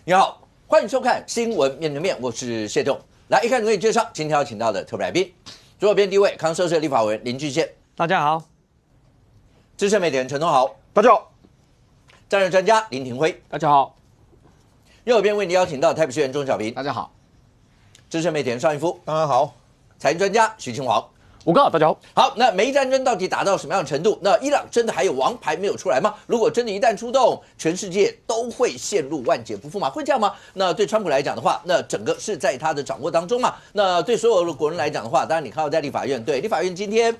你好，欢迎收看《新闻面对面》，我是谢仲。来，一看就可以介绍今天要请到的特别来宾，左边第一位，康社社立法委员林俊宪，大家好；资深媒体人陈东豪，大家好；战略专家林廷辉，大家好；右边为你邀请到台北市议员钟小平，大家好；资深媒体人邵逸夫，大家好；财经专家徐清华。吴哥，大家好。好，那美伊战争到底打到什么样的程度？那伊朗真的还有王牌没有出来吗？如果真的一旦出动，全世界都会陷入万劫不复吗？会这样吗？那对川普来讲的话，那整个是在他的掌握当中嘛。那对所有的国人来讲的话，当然你看到在立法院，对立法院今天，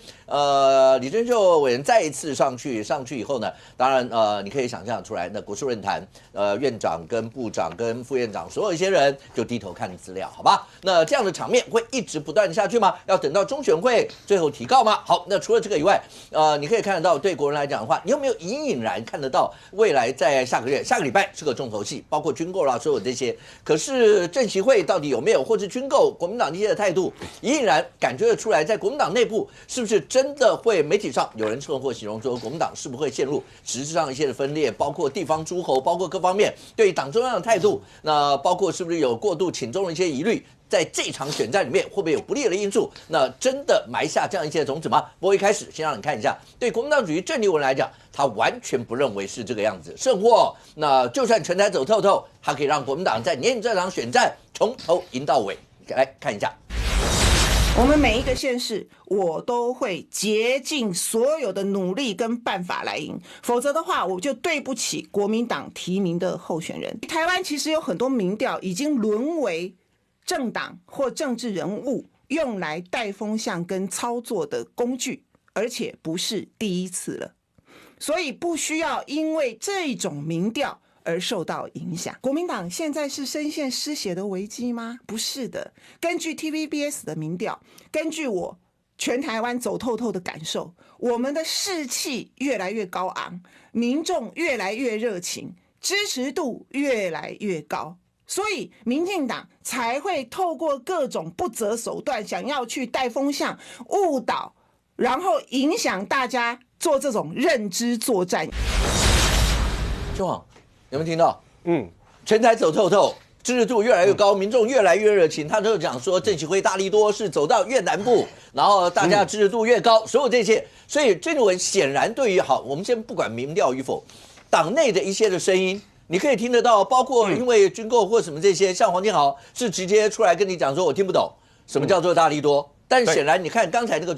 李珍秀委员再一次上去以后呢，当然你可以想象出来，那国事论坛，院长跟部长跟副院长所有一些人就低头看资料，好吧？那这样的场面会一直不断下去吗？要等到中选会最后提告吗？好，那除了这个以外，你可以看得到，对国人来讲的话，你有没有隐隐然看得到未来在下个礼拜是个重头戏，包括军购啦，所有这些。可是政协会到底有没有，或是军购，国民党这些的态度，隐隐然感觉得出来，在国民党内部是不是真的会媒体上有人称或形容说，国民党是不是会陷入实质上一些的分裂，包括地方诸侯，包括各方面对党中央的态度，那包括是不是有过度请中的一些疑虑？在这场选战里面，会不会有不利的因素？那真的埋下这样一些种子吗？不过一开始先让你看一下，对国民党主席郑丽文来讲，他完全不认为是这个样子，甚或那就算全台走透透，他可以让国民党在年底这场选战从头赢到尾。来看一下，我们每一个县市，我都会竭尽所有的努力跟办法来赢，否则的话，我就对不起国民党提名的候选人。台湾其实有很多民调已经沦为政党或政治人物用来带风向跟操作的工具，而且不是第一次了，所以不需要因为这种民调而受到影响。国民党现在是深陷失血的危机吗？不是的。根据 TVBS 的民调，根据我全台湾走透透的感受，我们的士气越来越高昂，民众越来越热情，支持度越来越高。所以民进党才会透过各种不择手段，想要去带风向、误导，然后影响大家做这种认知作战。兄长，有没有听到？全台走透透，支持度越来越高，民众越来越热情。他就讲说，郑启辉大力多是走到越南部，然后大家支持度越高，所有这些。所以郑丽文显然对于我们先不管民调与否，党内的一些的声音。你可以听得到，包括因为军购或什么这些，像黄健豪是直接出来跟你讲说，我听不懂什么叫做大力多。但显然你看刚才那个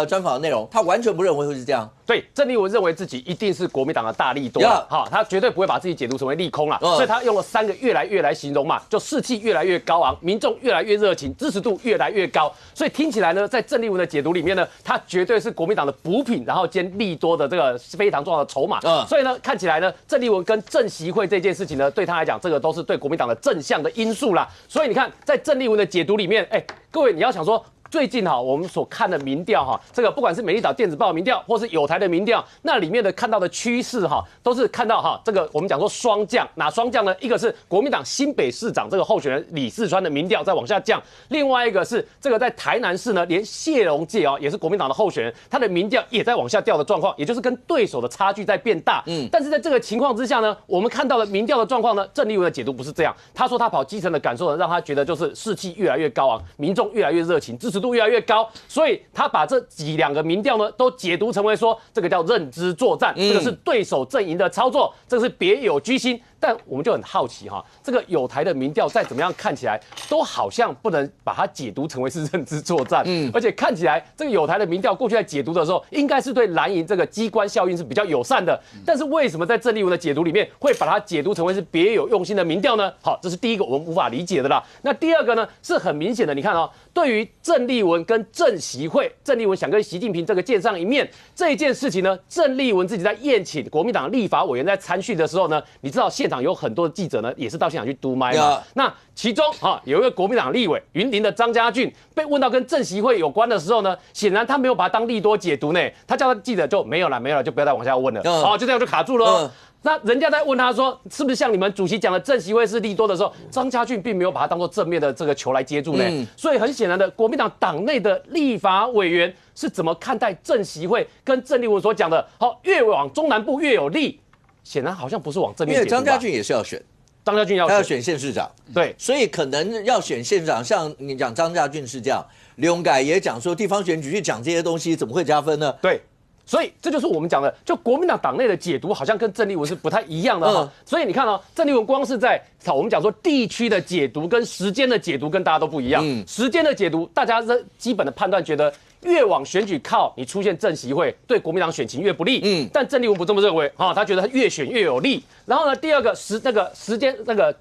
专访的内容，他完全不认为会是这样。对，郑丽文认为自己一定是国民党的大利多，好，他绝对不会把自己解读成为利空啦，所以他用了3个越来越来形容嘛，就士气越来越高昂，民众越来越热情，支持度越来越高，所以听起来呢，在郑丽文的解读里面呢，他绝对是国民党的补品，然后兼利多的这个非常重要的筹码，所以呢，看起来呢，郑丽文跟郑习会这件事情呢，对他来讲，这个都是对国民党的正向的因素啦，所以你看，在郑丽文的解读里面，各位你要想说。最近我们所看的民调这个不管是美丽岛电子报民调，或是友台的民调，那里面的看到的趋势都是看到这个我们讲说双降，哪双降呢？一个是国民党新北市长这个候选人李四川的民调在往下降，另外一个是这个在台南市呢，连谢龙介也是国民党的候选人，他的民调也在往下掉的状况，也就是跟对手的差距在变大。但是在这个情况之下呢，我们看到的民调的状况呢，郑丽文的解读不是这样，他说他跑基层的感受呢，让他觉得就是士气越来越高昂，民众越来越热情，支持度越来越高，所以他把这2个民调呢都解读成为说这个叫认知作战，这个是对手阵营的操作，这个是别有居心。但我们就很好奇这个友台的民调再怎么样看起来都好像不能把它解读成为是认知作战，而且看起来这个友台的民调过去在解读的时候，应该是对蓝营这个机关效应是比较友善的，但是为什么在郑丽文的解读里面会把它解读成为是别有用心的民调呢？好，这是第一个我们无法理解的啦。那第二个呢，是很明显的，你看对于郑丽文跟郑习会，郑丽文想跟习近平这个见上一面这一件事情呢，郑丽文自己在宴请国民党立法委员在参叙的时候呢，你知道现场有很多的记者呢，也是到现场去督麦嘛。那其中有一个国民党立委云林的张家俊被问到跟郑习会有关的时候呢，显然他没有把它当利多解读呢，他叫他记者就没有了，就不要再往下问了，就这样就卡住了。那人家在问他说，是不是像你们主席讲的郑习会是利多的时候，张家俊并没有把它当作正面的这个球来接住呢。所以很显然的，国民党党内的立法委员是怎么看待郑习会跟郑丽文所讲的？越往中南部越有利，显然好像不是往正面解读吧。因为张家俊也是要选。张家俊要选，他要选县市长，对，所以可能要选县市长，像你讲张家俊是这样，刘永改也讲说地方选举去讲这些东西怎么会加分呢？对。所以这就是我们讲的，就国民党党内的解读好像跟郑丽文是不太一样的哈。所以你看哦，郑丽文光是在我们讲说地区的解读跟时间的解读跟大家都不一样。时间的解读，大家的基本的判断觉得越往选举靠，你出现正席会对国民党选情越不利。但郑丽文不这么认为哈，他觉得他越选越有利。然后呢，第二个时间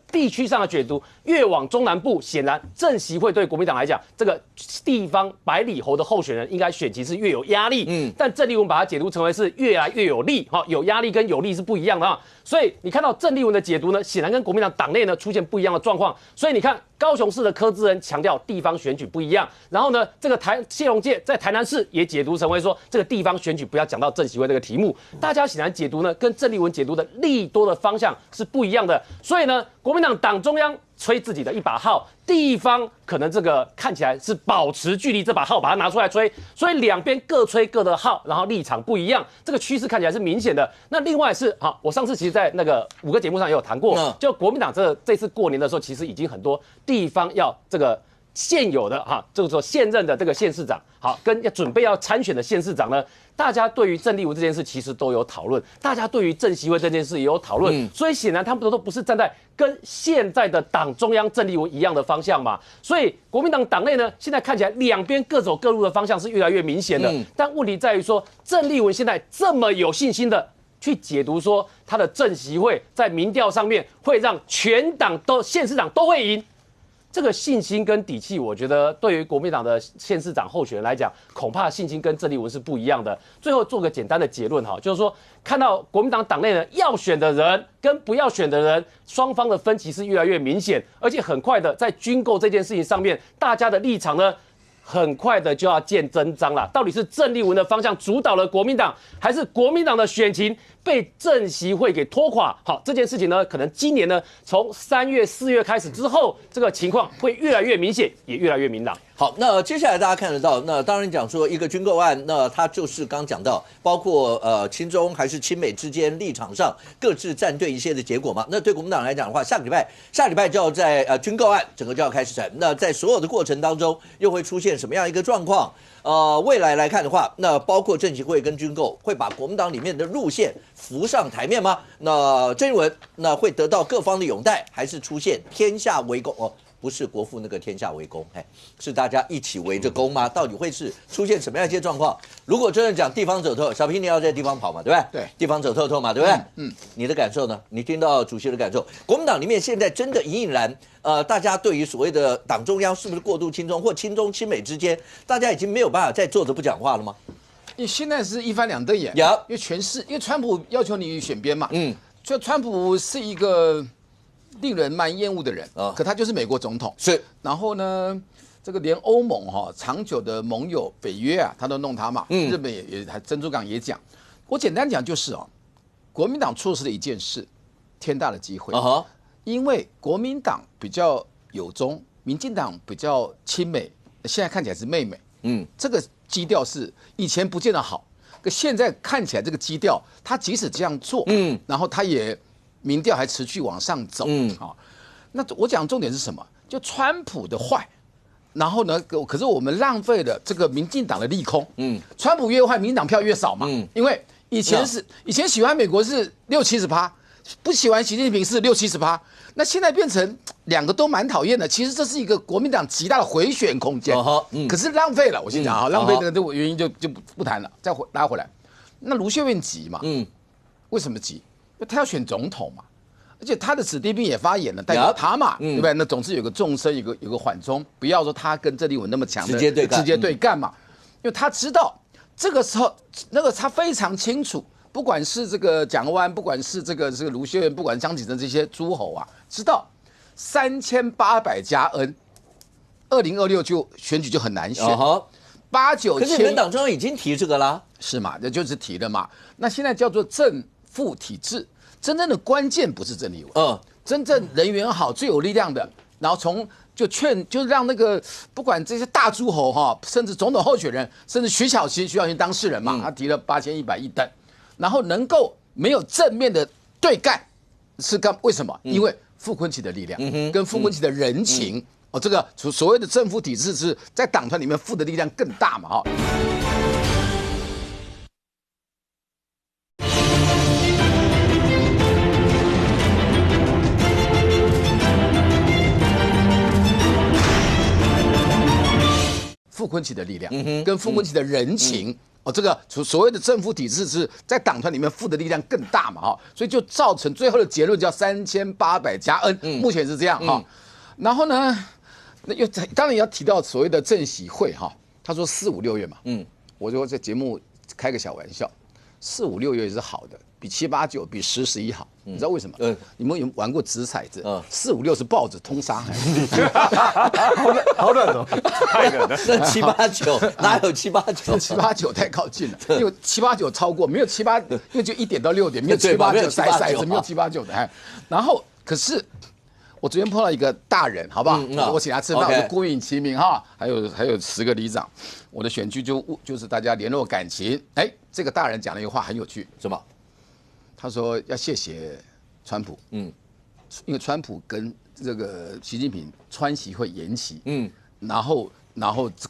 地区上的解读，越往中南部，显然正席会对国民党来讲，这个地方百里侯的候选人应该选情是越有压力。但郑丽文把它解读成为是越来越有利，哈，有压力跟有利是不一样的啊。所以你看到郑丽文的解读呢，显然跟国民党党内呢出现不一样的状况。所以你看高雄市的柯志恩强调地方选举不一样，然后呢，这个谢龙介在台南市也解读成为说这个地方选举不要讲到正席会这个题目。大家显然解读呢跟郑丽文解读的利多的方向是不一样的。所以呢，国民党党中央吹自己的一把号，地方可能这个看起来是保持距离，这把号把它拿出来吹，所以两边各吹各的号，然后立场不一样，这个趋势看起来是明显的。那另外是好，我上次其实在那个5个节目上也有谈过，就国民党这次过年的时候，其实已经很多地方要这个现有的哈，就是说现任的这个县市长，好，跟准备要参选的县市长呢，大家对于郑丽文这件事其实都有讨论，大家对于正席会这件事也有讨论，所以显然他们都不是站在跟现在的党中央郑丽文一样的方向嘛。所以国民党党内呢，现在看起来两边各走各路的方向是越来越明显的。但问题在于说，郑丽文现在这么有信心的去解读说，他的正席会在民调上面会让全党县市长都会赢。这个信心跟底气，我觉得对于国民党的县市长候选人来讲，恐怕信心跟郑丽文是不一样的。最后做个简单的结论哈，就是说看到国民党党内呢要选的人跟不要选的人，双方的分歧是越来越明显，而且很快的在军购这件事情上面，大家的立场呢，很快的就要见真章了。到底是郑丽文的方向主导了国民党，还是国民党的选情被正席会给拖垮？好，这件事情呢，可能今年呢，从3月、4月开始之后，这个情况会越来越明显，也越来越明朗。好，那接下来大家看得到，那当然讲说一个军购案，那它就是刚讲到，包括亲中还是亲美之间立场上各自站队一些的结果嘛。那对国民党来讲的话，下礼拜就要在军购案整个就要开始审。那在所有的过程当中，又会出现什么样一个状况？未来来看的话，那包括正席会跟军购会把国民党里面的路线浮上台面吗？那郑丽文那会得到各方的拥戴，还是出现天下为公？不是国父那个天下为公，是大家一起围着公吗？到底会是出现什么样一些状况？如果真的讲地方走透，小平你要在地方跑嘛，对不对？对，地方走透透嘛，对不对？你的感受呢？你听到主席的感受？国民党里面现在真的隐隐然，大家对于所谓的党中央是不是过度亲中或亲中亲美之间，大家已经没有办法再坐着不讲话了吗？因为现在是一翻两瞪眼，因为川普要求你选边嘛，所以川普是一个令人蛮厌恶的人，可他就是美国总统，是。然后呢，这个连欧盟长久的盟友北约啊，他都弄他嘛，日本也珍珠港也讲。我简单讲就是国民党错失了一件事，天大的机会，因为国民党比较友中，民进党比较亲美，现在看起来是妹妹，这个基调是以前不见得好，可现在看起来这个基调，他即使这样做，然后他也。民调还持续往上走，那我讲重点是什么？就川普的坏，然后呢，可是我们浪费了这个民进党的利空，川普越坏，民进党票越少嘛，因为以前喜欢美国是60-70%，不喜欢习近平是60-70%，那现在变成两个都蛮讨厌的，其实这是一个国民党极大的回旋空间，可是浪费了，我先讲浪费这个原因就不谈了，再拉回来，那卢秀燕急嘛，为什么急？他要选总统嘛，而且他的子弟兵也发言了，代表他嘛，对不对？那总是有个纵深，有个缓冲，不要说他跟郑丽文那么强的直接对干嘛，因为他知道这个时候他非常清楚，不管是这个蒋万，不管是这个卢秀燕，不管江启臣这些诸侯啊，知道3800加 N，2026就选举就很难选，8、9千。可是你们党中央已经提这个啦，是嘛？这就是提了嘛。那现在叫做正副体制，真正的关键不是郑丽文，真正人缘好、最有力量的，然后就让那个不管这些大诸侯甚至总统候选人，甚至徐小新当事人嘛，他提了8100亿等，然后能够没有正面的对干，为什么？因为傅昆萁的力量，跟傅昆萁的人情。这个所谓的政府体制是在党团里面负的力量更大嘛，傅昆萁的力量，跟傅昆萁的人情。这个所谓的政府体制是在党团里面负的力量更大嘛，所以就造成最后的结论叫3800加 N，目前是这样哈。然后呢？那又当然也要提到所谓的政协会哈，他说4、5、6月嘛，我就在节目开个小玩笑，4、5、6月是好的，比7、8、9比10、11好，你知道为什么？你们有玩过掷骰子？4、5、6是豹子通杀，好冷哦，太冷了。那7、8、9哪有7、8、9？7、8、9太靠近了，因为7、8、9超过，没有7、8，因为就1点到6点，没有7、8、9骰子，没有7、8、9的。然后可是。我昨天碰到一个大人，好不好？我请他吃饭，我就孤影其名哈。还有10个里长，我的选区就是大家联络感情。这个大人讲了一个话很有趣，什么？他说要谢谢川普，因为川普跟这个习近平川习会延期，然后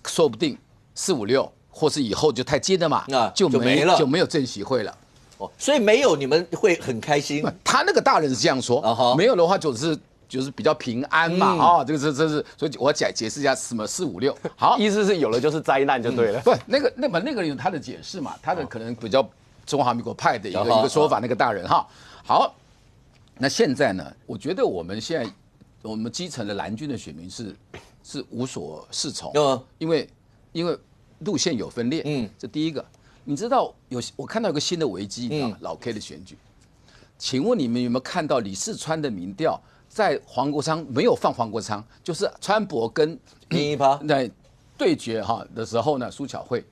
说不定4、5、6或是以后就太近了嘛，就没有政协会了。所以没有你们会很开心。他那个大人是这样说，没有的话就是比较平安嘛，这是，所以我解释一下什么4、5、6。好，意思是有了就是灾难就对了。不，那个有他的解释嘛，他的可能比较中华民国派的一个说法，那个大人哈。好，那现在呢，我觉得我们基层的蓝军的选民是无所适从，因为路线有分裂，这第一个。你知道我看到有个新的危机，你知道吗？老 K 的选举，请问你们有没有看到李四川的民调？在黄国昌没有放黄国昌，就是川博跟在对决的时候呢，苏巧慧，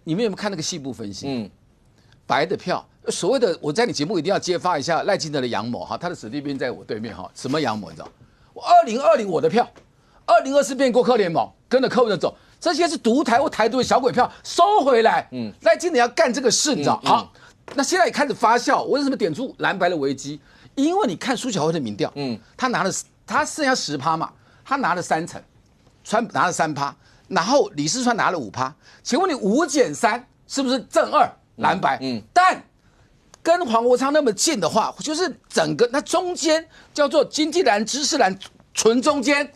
你们有没有看那个细部分析？白的票，所谓的我在你节目一定要揭发一下赖清德的阳谋他的子弟兵在我对面什么阳谋你知道？我2020我的票，2024变国科联盟跟着柯文哲走，这些是独台或台独的小鬼票收回来。赖清德要干这个事，你知道？好，那现在也开始发酵，我为什么点出蓝白的危机？因为你看苏巧慧的民调，他剩下10%嘛，他拿了3成，川拿了3%，然后李四川拿了5%。请问你5减3是不是正2蓝白？但跟黄国昌那么近的话，就是整个那中间叫做经济蓝、知识蓝，纯中间，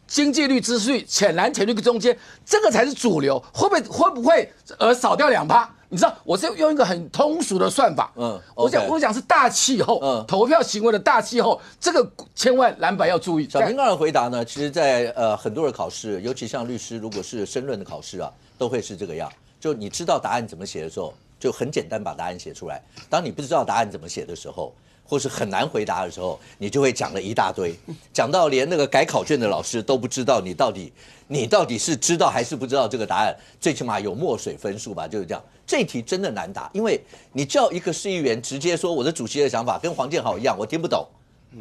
经济率、知识率、浅蓝、浅绿中间，这个才是主流。会不会少掉2%？你知道，我是用一个很通俗的算法，我讲是大气候，投票行为的大气候，这个千万蓝白要注意。小平刚才回答呢，其实在很多的考试，尤其像律师，如果是申论的考试都会是这个样，就你知道答案怎么写的时候，就很简单把答案写出来。当你不知道答案怎么写的时候，或是很难回答的时候，你就会讲了一大堆，讲到连那个改考卷的老师都不知道你到底是知道还是不知道这个答案，最起码有墨水分数吧，就是这样。这题真的难答，因为你叫一个市议员直接说我的主席的想法跟黄建豪一样，我听不懂，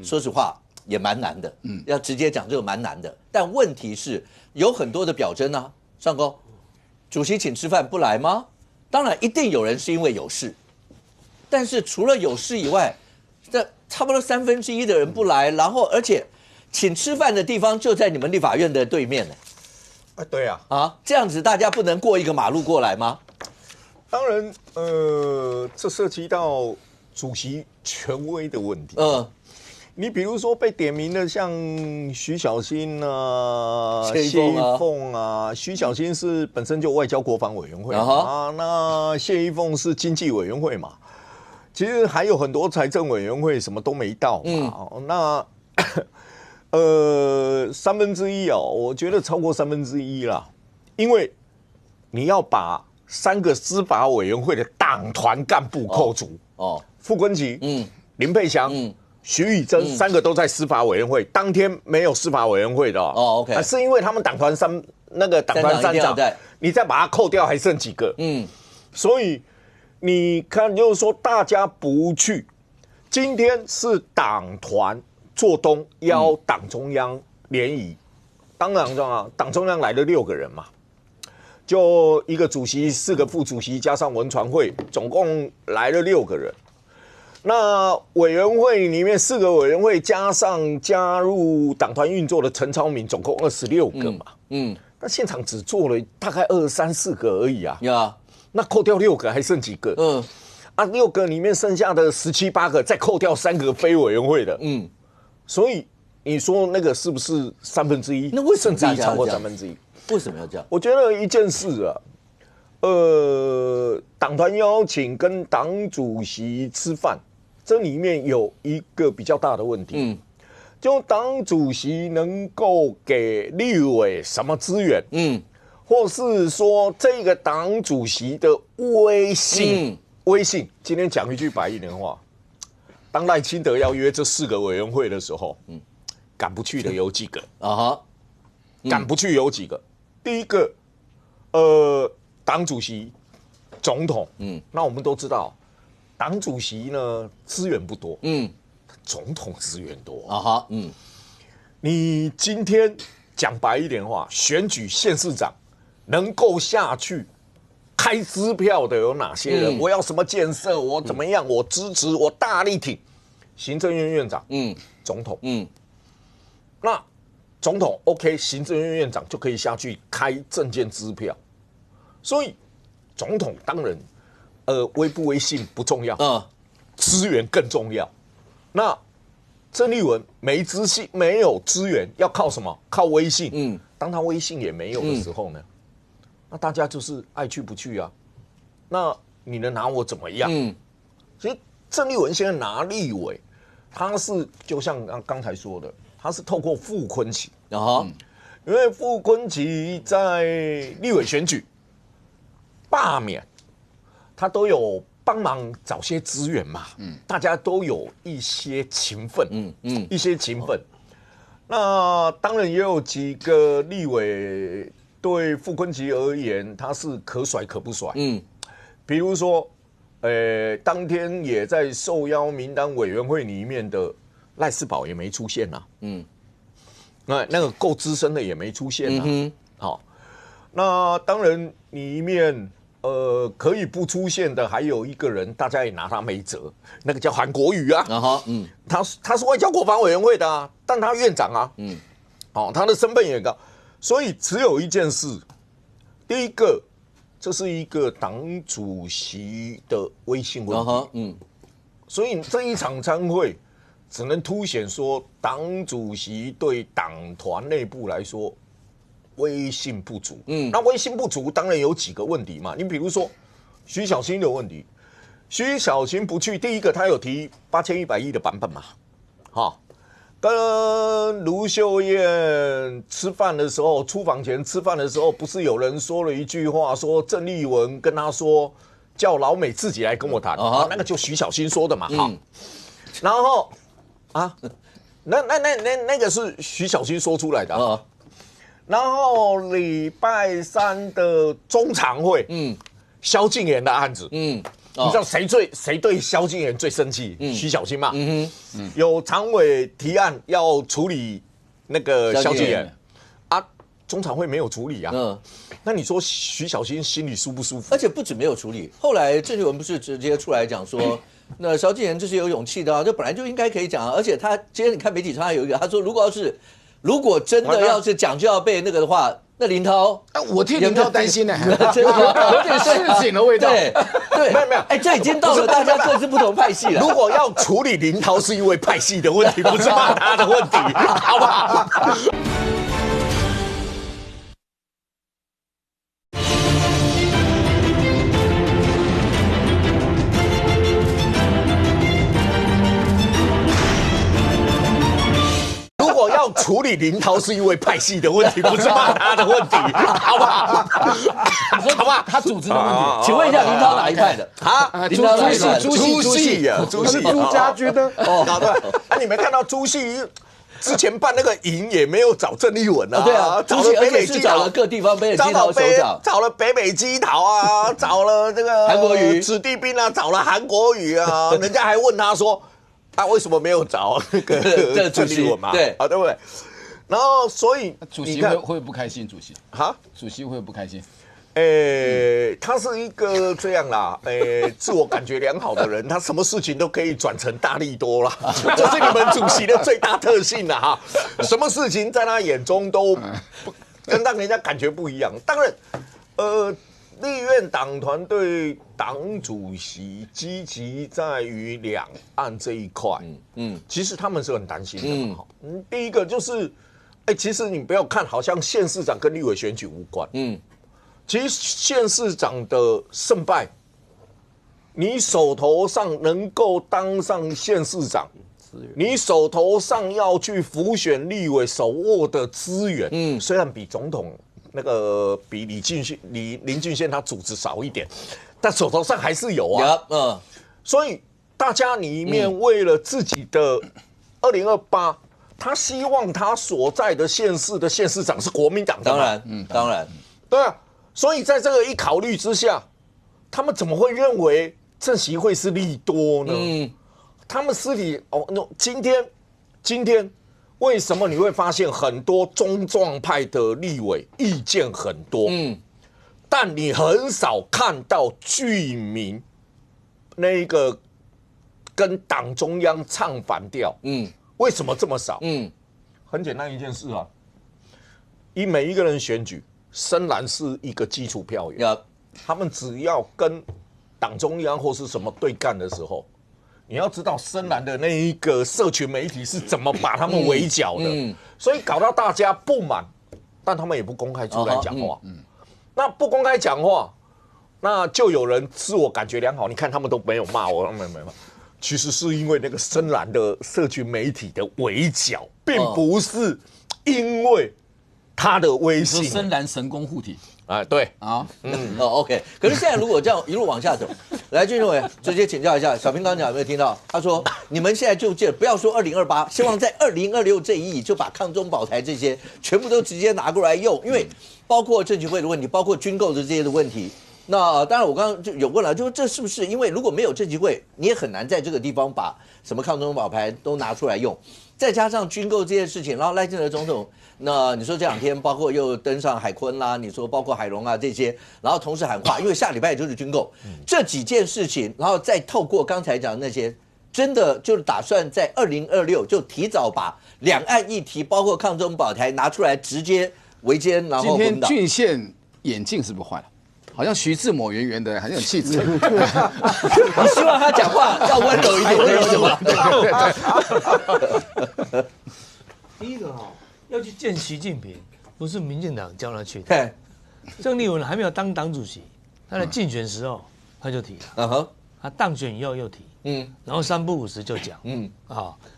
说实话也蛮难的，要直接讲这个蛮难的。但问题是有很多的表征啊，上公，主席请吃饭不来吗？当然一定有人是因为有事，但是除了有事以外，这差不多1/3的人不来，然后而且请吃饭的地方就在你们立法院的对面呢。对啊，这样子大家不能过一个马路过来吗？当然，这涉及到主席权威的问题。你比如说被点名的，像徐小新啊、谢依凤啊，徐小新是本身就外交国防委员会那谢依凤是经济委员会嘛。其实还有很多财政委员会什么都没到嘛。那1/3我觉得超过1/3啦，因为你要把3个司法委员会的党团干部扣除傅昆萁、林佩祥、徐宇珍3个都在司法委员会，当天没有司法委员会的OK， 是因为他们党团3长，你再把它扣掉，还剩几个？所以你看，就是说大家不去，今天是党团做东邀党中央联谊，当然党中央来了6个人嘛。就一个主席、4个副主席加上文传会，总共来了6个人。那委员会里面4个委员会加上加入党团运作的陈超明，总共26个嘛。那现场只做了大概23、24个而已啊。那扣掉6个，还剩几个？6个里面剩下的17、18个，再扣掉3个非委员会的。所以你说那个是不是1/3？那为什么甚至超过1/3？为什么要这样？我觉得一件事啊，党团邀请跟党主席吃饭，这里面有一个比较大的问题。就党主席能够给立委什么资源？或是说这个党主席的威信？今天讲一句白一点的话，当赖清德要约这4个委员会的时候，赶不去的有几个赶不去有几个？第一个，党主席、总统，那我们都知道，党主席呢资源不多，总统资源多你今天讲白一点的话，选举县市长能够下去开支票的有哪些人？我要什么建设？我怎么样？我支持，我大力挺。行政院院长，总统，那总统 OK， 行政院院长就可以下去开政见支票。所以总统当然，威不威信不重要，资源更重要。那郑丽文没资信，没有资源，要靠什么？靠威信。当他威信也没有的时候呢，那大家就是爱去不去啊。那你能拿我怎么样？其实郑丽文现在拿立委，他是就像刚才说的，他是透过傅崐萁因为傅崐萁在立委选举罢免，他都有帮忙找些资源嘛，大家都有一些情分，一些情分。那当然也有几个立委对傅崐萁而言，他是可甩可不甩，比如说，当天也在受邀名单委员会里面的赖士葆也没出现啊，那个够资深的也没出现啊，好，那当然里面。可以不出现的还有一个人，大家也拿他没辙，那个叫韩国瑜啊。他是外交国防委员会的啊，但他院长啊，他的身份也高，所以只有一件事，第一个，这是一个党主席的威信问题，所以这一场参会只能凸显说，党主席对党团内部来说。威信不足，那威信不足当然有几个问题嘛。你比如说徐小新的问题，徐小新不去，第一个他有提8100亿的版本嘛，跟卢秀燕吃饭的时候，出访前吃饭的时候，不是有人说了一句话，说郑丽文跟他说叫老美自己来跟我谈，那个就徐小新说的嘛，然后那个是徐小新说出来的。然后礼拜3的中常会，萧敬言的案子，你知道谁对萧敬言最生气？徐小新嘛，有常委提案要处理那个萧敬言啊，中常会没有处理啊，那你说徐小新心里舒不舒服？而且不止没有处理，后来郑丽文不是直接出来讲说，那萧敬言这是有勇气的啊，这本来就应该可以讲啊，而且他今天你看媒体上他有一个，他说如果真的要是讲就要被那个的话，那林涛，我替林涛担心呢，真的有点市井的味道。对，没有，这已经到了大家各自不同派系了。如果要处理林涛，是因为派系的问题，不是骂他的问题，好不好？要处理林涛是因为派系的问题，不是骂他的问题，好不好？好吧，他组织的问题。请问一下，林涛哪一派的？林涛哪一派？朱系啊，朱系，朱家军的。对，你没看到朱系之前办那个营也没有找郑丽文啊？对啊，找了北美基桃，找了各地方北美基桃首长，找了北美基桃啊，找了这个韩国瑜、子弟兵啊，找了韩国瑜啊，人家还问他说。他为什么没有找那个郑丽文嘛？对啊，对不对？然后所以主席会不开心？主席哈，主席会不开心？他是一个这样啦，自我感觉良好的人，他什么事情都可以转成大利多啦，这是你们主席的最大特性啦哈。什么事情在他眼中都跟让人家感觉不一样。当然，立院党团对党主席积极在于两岸这一块，其实他们是很担心的。第一个就是，其实你不要看，好像县市长跟立委选举无关，其实县市长的胜败，你手头上能够当上县市长，你手头上要去辅选立委手握的资源，虽然比总统那个比林俊宪他组织少一点，但手头上还是有啊。所以大家里面为了自己的2028，他希望他所在的县市的县市长是国民党的。当然，对啊。所以在这个一考虑之下，他们怎么会认为政协会是利多呢？他们私底今天为什么你会发现很多中壮派的立委意见很多？但你很少看到居民那个跟党中央唱反调。为什么这么少？很简单一件事啊，以每一个人选举。深蓝是一个基础票源，他们只要跟党中央或是什么对干的时候，你要知道深蓝的那一个社群媒体是怎么把他们围剿的，所以搞到大家不满，但他们也不公开出来讲话。那不公开讲话，那就有人自我感觉良好。你看他们都没有骂我，没有。其实是因为那个深蓝的社群媒体的围剿，并不是因为。他的威信，深蓝神功护体对啊，OK。可是现在如果这样一路往下走，来，俊伟直接请教一下，小平刚讲有没有听到？他说你们现在就记得不要说2028，希望在2026这一役就把抗中保台这些全部都直接拿过来用，因为包括政协会的问题，包括军购的这些的问题。那当然，我刚刚就有问了，就是这是不是因为如果没有政协会，你也很难在这个地方把什么抗中保台都拿出来用，再加上军购这件事情，然后赖清德总统。那你说这两天包括又登上海鲲啦，你说包括海龙啊这些，然后同时喊话，因为下礼拜就是军购，这几件事情，然后再透过刚才讲的那些，真的就是打算在2026就提早把两岸议题，包括抗中保台拿出来直接围歼，然后今天郡县眼镜是不是坏了？好像徐志摩圆圆的，很有气质。你希望他讲话要温柔一点，温柔什么？第一个要去见习近平，不是民进党叫他去的。郑丽文还没有当党主席，他在竞选时候他就提了，他当选以后又提，然后3不5时就讲，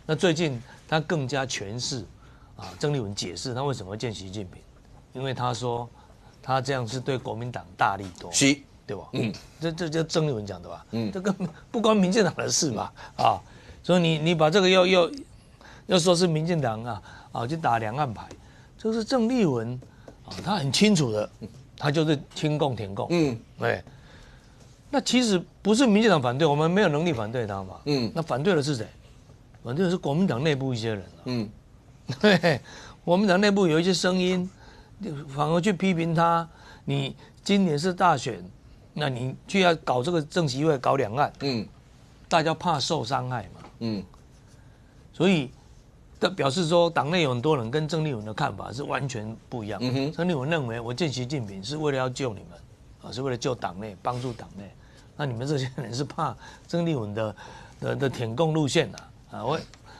那最近他更加诠释郑丽文解释他为什么会见习近平，因为他说他这样是对国民党大利多，对吧？这就郑丽文讲的吧？这个不关民进党的事嘛，所以你把这个又说是民进党去打两岸牌，这是郑丽文他很清楚的，他就是亲共舔共，对。那其实不是民进党反对，我们没有能力反对他嘛，那反对的是谁？反对的是国民党内部一些人对，国民党内部有一些声音，反而去批评他，你今年是大选，那你就要搞这个政协会搞两岸，大家怕受伤害嘛，所以。表示说，党内有很多人跟郑丽文的看法是完全不一样。郑丽文认为，我见习近平是为了要救你们，是为了救党内，帮助党内。那你们这些人是怕郑丽文的舔共路线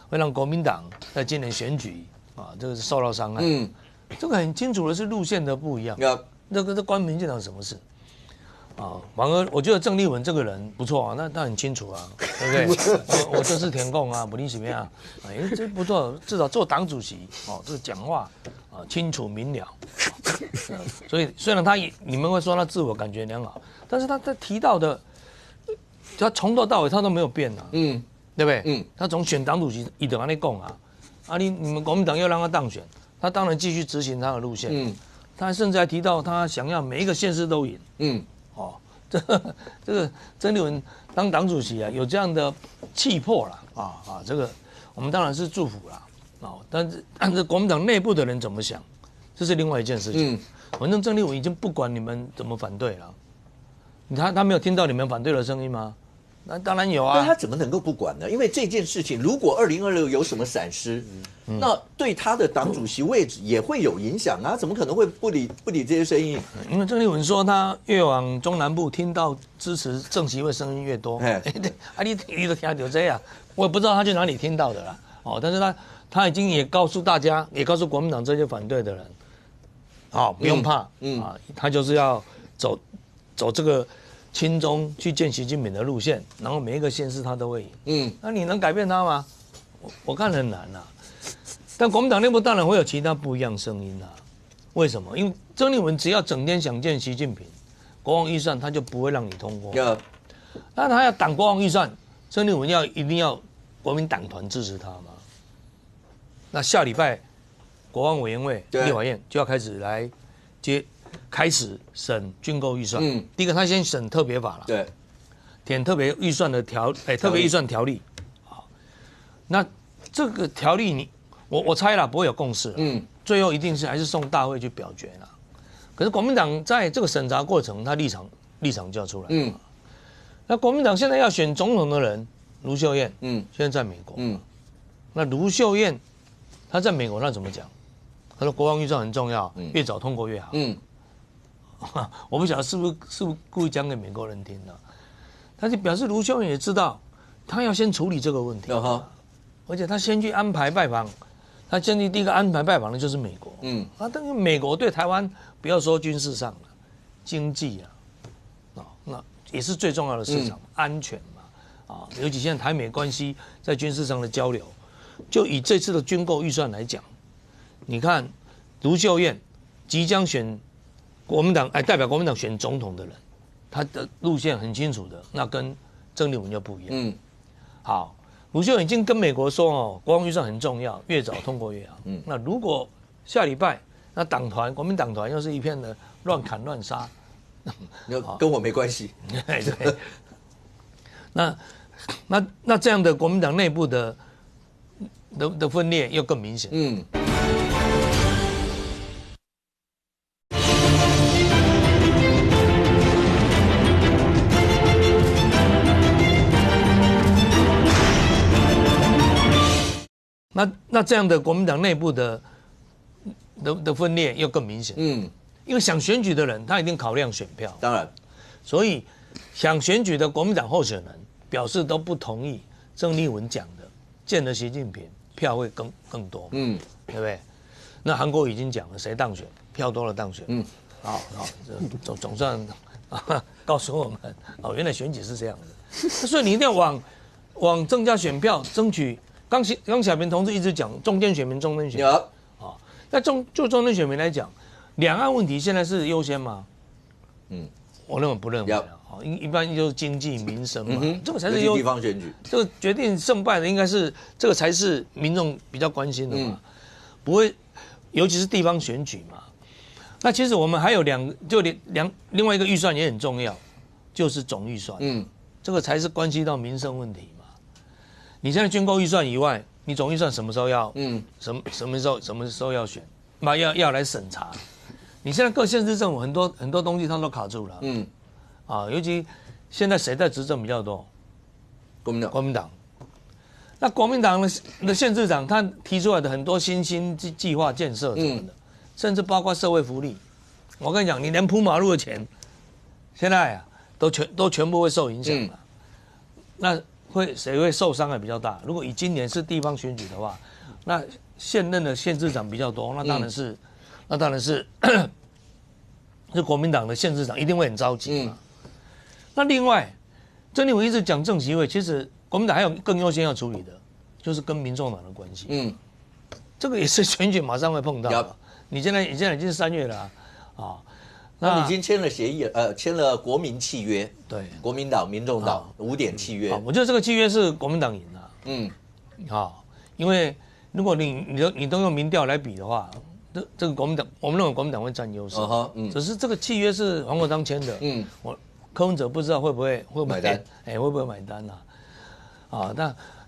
会让国民党在今年选举这个是受到伤害。这个很清楚的是路线的不一样。这关民进党什么事？反而我觉得郑丽文这个人不错那很清楚对不对？我这是填共不理什么样，这不错，至少做党主席这个讲话清楚明了。所以虽然你们会说他自我感觉良好，但是他在提到的，他从头到尾他都没有变对不对？他从选党主席一直跟你讲你们国民党要让他当选，他当然继续执行他的路线。他甚至还提到他想要每一个县市都赢。这个郑丽文当党主席有这样的气魄了这个我们当然是祝福了但是国民党内部的人怎么想，这是另外一件事情。反正郑丽文已经不管你们怎么反对了，他没有听到你们反对的声音吗？那当然有啊。但他怎么能够不管呢？因为这件事情，如果2026有什么闪失，那对他的党主席位置也会有影响啊！怎么可能会不理这些声音？因为郑丽文说，他越往中南部听到支持郑习会声音越多。你都听到这样，我也不知道他去哪里听到的啦。哦，但是他已经也告诉大家，也告诉国民党这些反对的人，不用怕，他就是要走这个亲中去见习近平的路线，然后每一个县市他都会赢。那你能改变他吗？我看很难啊。但国民党内部当然会有其他不一样声音啊。为什么？因为郑丽文只要整天想见习近平，国防预算他就不会让你通过。那他要挡国防预算，郑丽文一定要国民党团支持他吗？那下礼拜国防委员会立法院就要开始审军购预算。第一个他先审特别法了，对，填特别预算的特别预算条例。好，那这个条例我猜啦不会有共识，最后一定是还是送大会去表决啦。可是国民党在这个审查过程，他立场就要出来。那国民党现在要选总统的人，卢秀燕，现在在美国，那卢秀燕她在美国，那怎么讲？她说国防预算很重要，越早通过越好。我不晓得是不是故意讲给美国人听的，但是表示卢秀燕也知道，他要先处理这个问题，而且他先去安排拜访，他先去第一个安排拜访的就是美国。但是美国对台湾不要说军事上了，经济啊，那也是最重要的市场，安全嘛，尤其现在台美关系在军事上的交流，就以这次的军购预算来讲，你看卢秀燕即将选国民党代表国民党选总统的人，他的路线很清楚的，那跟郑丽文就不一样。好，卢秀燕已经跟美国说国防预算很重要，越早通过越好。那如果下礼拜那国民党团又是一片的乱砍乱杀，跟我没关系。对，那这样的国民党内部的分裂又更明显。那这样的国民党内部的分裂又更明显。因为想选举的人他一定考量选票，当然，所以想选举的国民党候选人表示都不同意郑丽文讲的，见了习近平票会更多。对不对？那韩国已经讲了，谁当选票多了当选。好，总算告诉我们，原来选举是这样的。所以你一定要往增加选票争取。刚小平同志一直讲中间选民，那就中间选民来讲，两岸问题现在是优先吗？我认为不认为了。一般就是经济民生嘛，这个才是地方选举，这个决定胜败的应该是这个才是民众比较关心的嘛，不会，尤其是地方选举嘛。那其实我们还有另外一个预算也很重要，就是总预算，这个才是关系到民生问题嘛。你现在军购预算以外，你总预算什么时候要？什么时候要选？要来审查。你现在各县市政府很多东西它都卡住了。尤其现在谁在执政比较多？国民党。那国民党的县市长他提出来的很多新计划建设什么的，甚至包括社会福利，我跟你讲，你连铺马路的钱，现在都全部会受影响了。那谁会受伤害比较大？如果以今年是地方选举的话，那现任的县市长比较多，那当然是是国民党的县市长一定会很着急嘛。那另外，郑丽文一直讲郑习会，其实国民党还有更优先要处理的，就是跟民众党的关系。这个也是选举马上会碰到的。你现在已经是3月了那你已经签了协议，签了国民契约，对，国民党、民众党5点契约。我觉得这个契约是国民党赢了。因为如果你都用民调来比的话，这个国民党，我们认为国民党会占优势。只是这个契约是黄国昌签的，柯文哲不知道会不会买单，会不会买单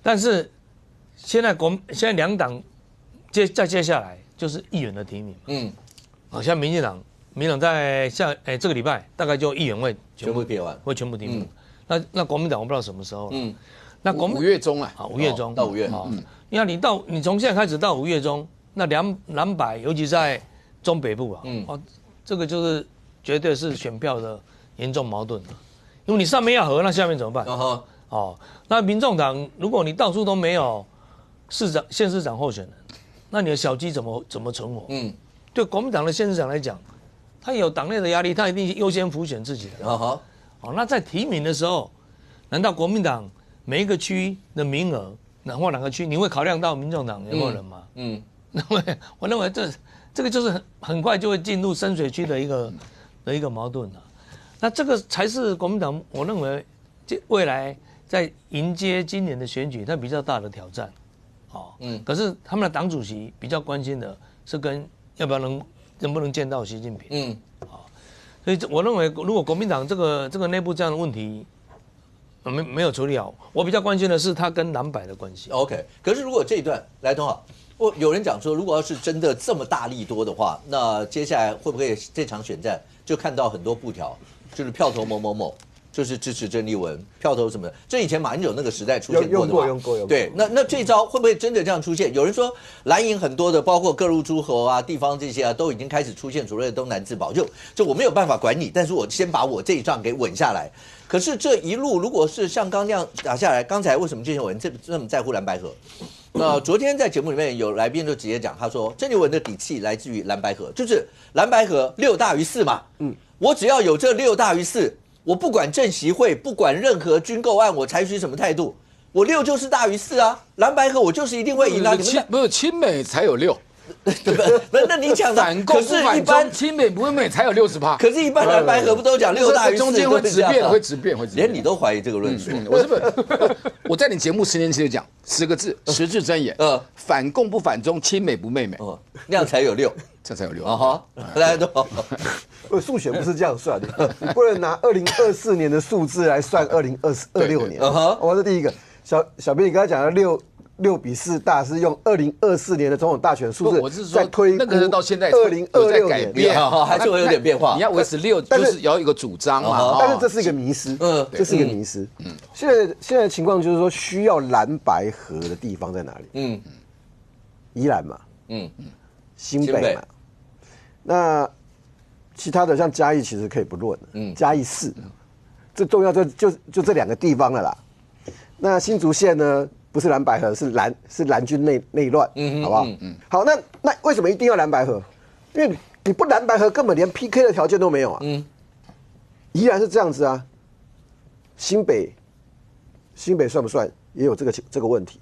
但是现在两党接下来就是议员的提名。像民进党民党在这个礼拜大概就议员会全部撇完，会全部提名。那国民党我不知道什么时候了。那5月中啊，5月中到5月。你看你从现在开始到5月中，那蓝白尤其在中北部啊，这个就是绝对是选票的严重矛盾了。因为你上面要合，那下面怎么办？那民众党如果你到处都没有县市长候选人，那你的小鸡怎么存活？对国民党的县市长来讲，他有党内的压力，他一定优先辅选自己的。那在提名的时候，难道国民党每一个区的名额，或哪个区，你会考量到民众党有没有人吗？我认为这个就是很快就会进入深水区的一个矛盾了。那这个才是国民党，我认为未来在迎接今年的选举，它比较大的挑战。可是他们的党主席比较关心的是要不要能不能见到习近平。所以我认为如果国民党这个内部这样的问题没有处理好，我比较关心的是他跟蓝白的关系。OK， 可是如果这一段来同好，有人讲说，如果要是真的这么大力多的话，那接下来会不会这场选战就看到很多布条，就是票投某某某，就是支持郑丽文，票投什么的？这以前马英九那个时代出现过的嘛？用过。对，那这招会不会真的这样出现？有人说蓝营很多的，包括各路诸侯啊、地方这些啊，都已经开始出现所谓的东南自保，就我没有办法管你，但是我先把我这一仗给稳下来。可是这一路如果是像刚那样打下来，刚才为什么郑丽文这么在乎蓝白合？昨天在节目里面有来宾就直接讲，他说郑丽文的底气来自于蓝白合，就是蓝白合6大于4嘛。我只要有这6大于4，我不管政协会，不管任何军购案，我采取什么态度，我6就是大于4啊。蓝白合我就是一定会赢啊。不是亲美才有6。不，那你讲的反共不反中，亲美不美才有60%。可是，一般蓝白合不都讲6大于4？中间会质变，连你都怀疑这个论述。我在你节目10年前就讲10个字，10字真言。反共不反中，亲美不媚美。那样才有6，这才有6。大家都。数学不是这样算的，你不能拿2024年的数字来算2026年。我是第一个。小编，你刚才讲的6比4大是用2024年的总统大选数字，我是说那个到现在2026改变，还是会有点变化。你要维持6，就是要有一个主张嘛。但是这是一个迷思，这是一个迷思。现在的情况就是说，需要蓝白合的地方在哪里？宜兰嘛，新北嘛。那其他的像嘉义其实可以不论了，嘉义市，最重要就这2个地方了啦。那新竹县呢？不是蓝白合，是蓝军内乱，好不好？好，那为什么一定要蓝白合？因为你不蓝白合，根本连 PK 的条件都没有啊。依然是这样子啊。新北算不算也有这个问题？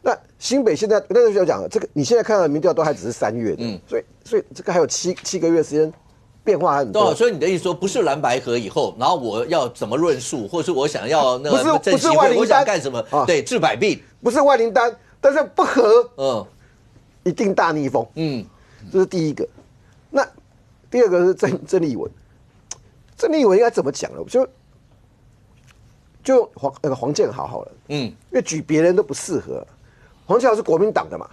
那新北现在那个时候讲，这个你现在看到的民调都还只是3月的，所以这个还有7个月时间。变化很多，所以你的意思说不是蓝白合以后，然后我要怎么论述，或是我想要那个不是万灵丹，我想干什么？对，治百病，不是万灵丹，但是不合，一定大逆风，这是第一个。那第二个是郑丽文，郑丽文应该怎么讲呢？就黄建豪好了，因为举别人都不适合，黄建豪是国民党的嘛，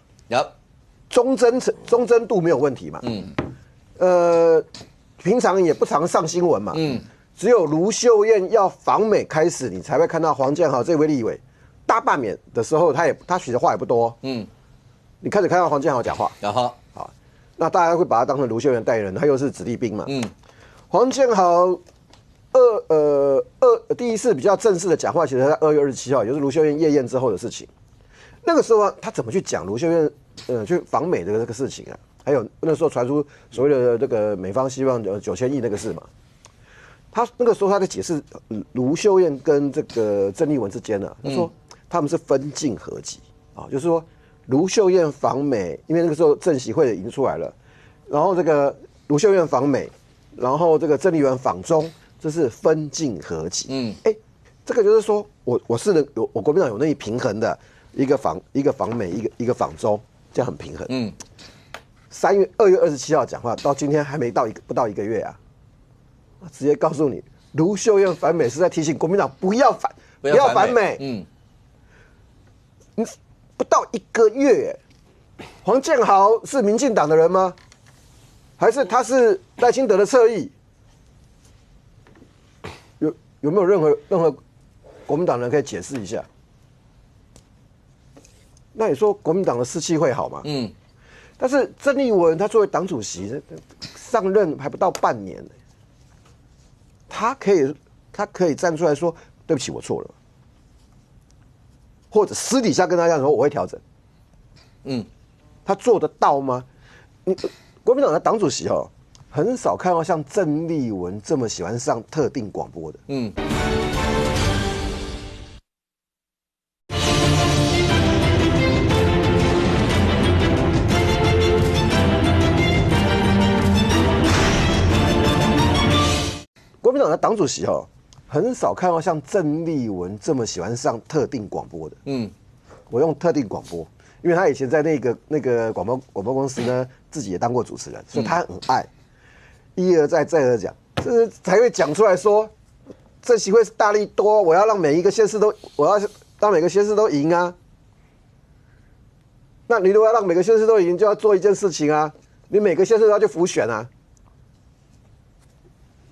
忠贞度没有问题嘛，平常也不常上新闻嘛，只有卢秀燕要访美开始，你才会看到黄建豪这位立委大罢免的时候，他许的话也不多，你开始看到黄建豪讲话，好，那大家会把他当成卢秀燕代言人，他又是子弟兵嘛，黄建豪第一次比较正式的讲话，其实在2月27号，也就是卢秀燕夜宴之后的事情，那个时候他怎么去讲卢秀燕去访美的这个事情啊？还有那时候传出所谓的这个美方希望9000亿那个事嘛，他那个时候他在解释卢秀燕跟这个郑丽文之间呢，他说他们是分进合击啊，就是说卢秀燕访美，因为那个时候政协会已经出来了，然后这个卢秀燕访美，然后这个郑丽文访中，这是分进合击。这个就是说我国民党有那一平衡的一个访美，一个访中，这样很平衡。2月27号讲话，到今天还没不到1个月啊，直接告诉你，卢秀燕反美是在提醒国民党不要反美。不到1个月，黄建豪是民进党的人吗？还是他是赖清德的侧翼？有没有任何国民党人可以解释一下？那你说国民党的士气会好吗？但是郑丽文他作为党主席，上任还不到半年，他可以站出来说对不起，我错了，或者私底下跟大家说我会调整。他做得到吗？国民党的党主席很少看到像郑丽文这么喜欢上特定广播的。国民党的党主席很少看到像郑丽文这么喜欢上特定广播的。我用特定广播，因为他以前在那个广播公司呢，自己也当过主持人，所以他很爱，一而再再而讲，这才会讲出来说，这席会是大力多，我要让每一个县市都赢啊。那你如果要让每个县市都赢，就要做一件事情啊，你每个县市都要去辅选啊。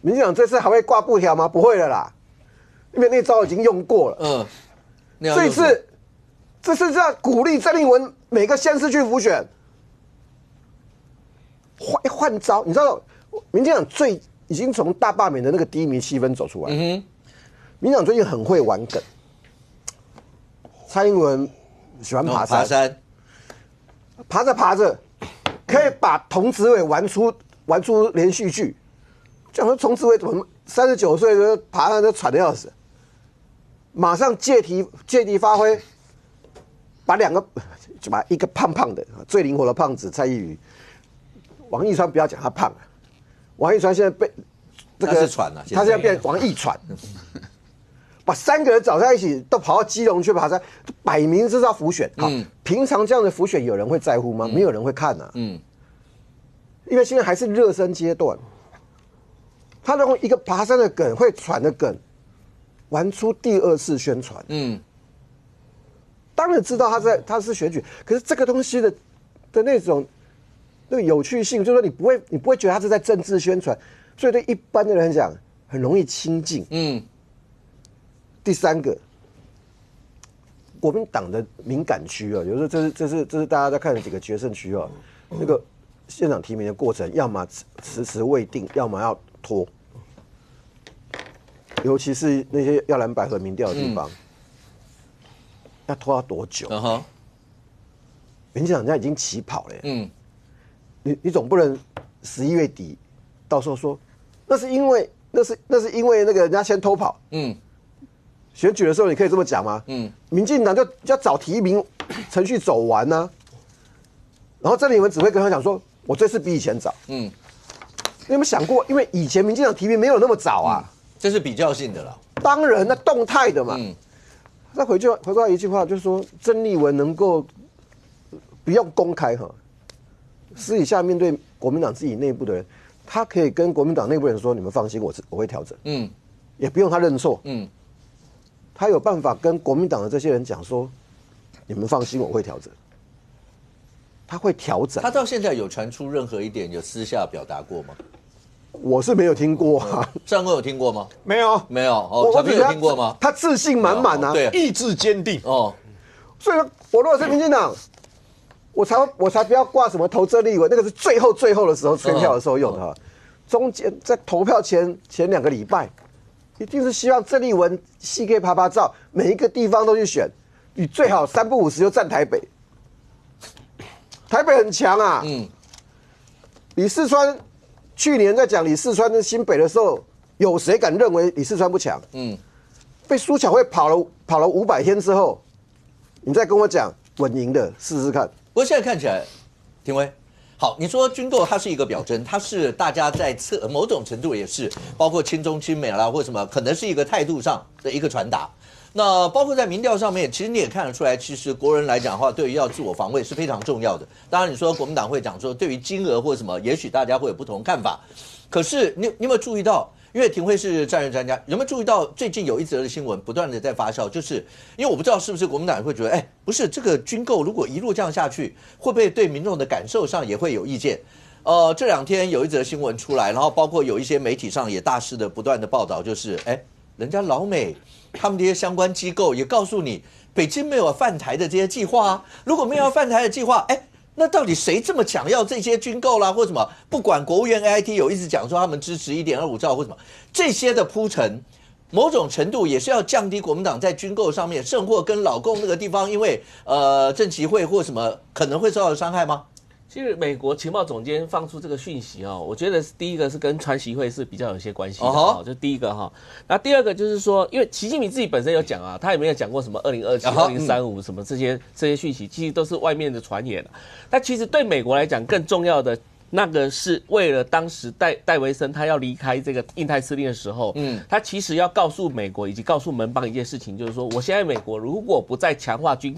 民进党这次还会挂布条吗？不会了啦，因为那招已经用过了。这次在鼓励郑丽文每个县市去辅选，换招。你知道，民进党已经从大罢免的那个低迷气氛走出来。民进党最近很会玩梗。蔡英文喜欢爬山，爬着，可以把童子伟玩出连续剧。讲说童子伟怎么39岁就爬上就喘得要死，马上借题发挥，就把一个胖胖的最灵活的胖子蔡依瑜，王一川不要讲他胖，王一川现在被他是喘了，他现在变王一传，把3个人找在一起，都跑到基隆去爬山，摆明是要辅选。平常这样的辅选有人会在乎吗？没有人会看啊。因为现在还是热身阶段。他用一个爬山的梗、会喘的梗，玩出第2次宣传。当然知道他是选举，可是这个东西的那种有趣性，就是说你不会觉得他是在政治宣传，所以对一般的人讲很容易亲近。第3个，国民党的敏感区有时候这是大家在看的几个决胜区那个县长提名的过程，要么迟未定，要么要拖，尤其是那些要蓝百合民调的地方，要拖到多久？民进党现在已经起跑了。你总不能11月底，到时候说那是因为那个人家先偷跑。选举的时候你可以这么讲吗？民进党就要找提名程序走完呢。然后郑丽文只会跟他讲说，我这次比以前早。你有没有想过，因为以前民进党提名没有那么早啊，这是比较性的了。当然，那动态的嘛。再回到一句话，就是说郑丽文能够不用公开私底下面对国民党自己内部的人，他可以跟国民党内部人说：“你们放心，我会调整。”也不用他认错。他有办法跟国民党的这些人讲说：“你们放心，我会调整。”他会调整。他到现在有传出任何一点有私下表达过吗？我是没有听过啊。尚哥有听过吗？没有。小平有听过吗？他自信满满啊，对，意志坚定。所以我如果是民进党，我才不要挂什么投郑丽文，那个是最后的时候圈票的时候用的。中间在投票前2个礼拜，一定是希望郑丽文戏可以拍照，每一个地方都去选，你最好3不5时就站台北。台北很强啊。李四川去年在讲李四川跟新北的时候，有谁敢认为李四川不强？被苏巧慧跑了500天之后，你再跟我讲稳赢的，试试看。不过现在看起来，廷威，好，你说军购它是一个表征，它是大家在某种程度也是，包括亲中亲美啦或什么，可能是一个态度上的一个传达。那包括在民调上面，其实你也看得出来，其实国人来讲的话，对于要自我防卫是非常重要的。当然，你说国民党会讲说，对于金额或什么，也许大家会有不同看法。可是你有没有注意到？因为廷辉是战略专家，有没有注意到最近有一则的新闻不断的在发酵？就是因为我不知道是不是国民党也会觉得，不是这个军购如果一路这样下去，会不会对民众的感受上也会有意见？这2天有一则新闻出来，然后包括有一些媒体上也大肆的不断的报道，就是人家老美他们这些相关机构也告诉你，北京没有犯台的这些计划啊。如果没有犯台的计划，那到底谁这么想要这些军购啦，或什么？不管国务院 AIT 有一直讲说他们支持1.25兆或什么，这些的铺陈，某种程度也是要降低国民党在军购上面，甚或跟老共那个地方，因为政协会或什么可能会受到伤害吗？其实美国情报总监放出这个讯息我觉得第一个是跟川习会是比较有些关系的就第一个那第二个就是说，因为习近平自己本身有讲他也没有讲过什么2027、2035什么这些讯息，其实都是外面的传言但其实对美国来讲，更重要的那个是为了当时戴维森他要离开这个印太司令的时候，他其实要告诉美国以及告诉盟邦一件事情，就是说，我现在美国如果不再强化军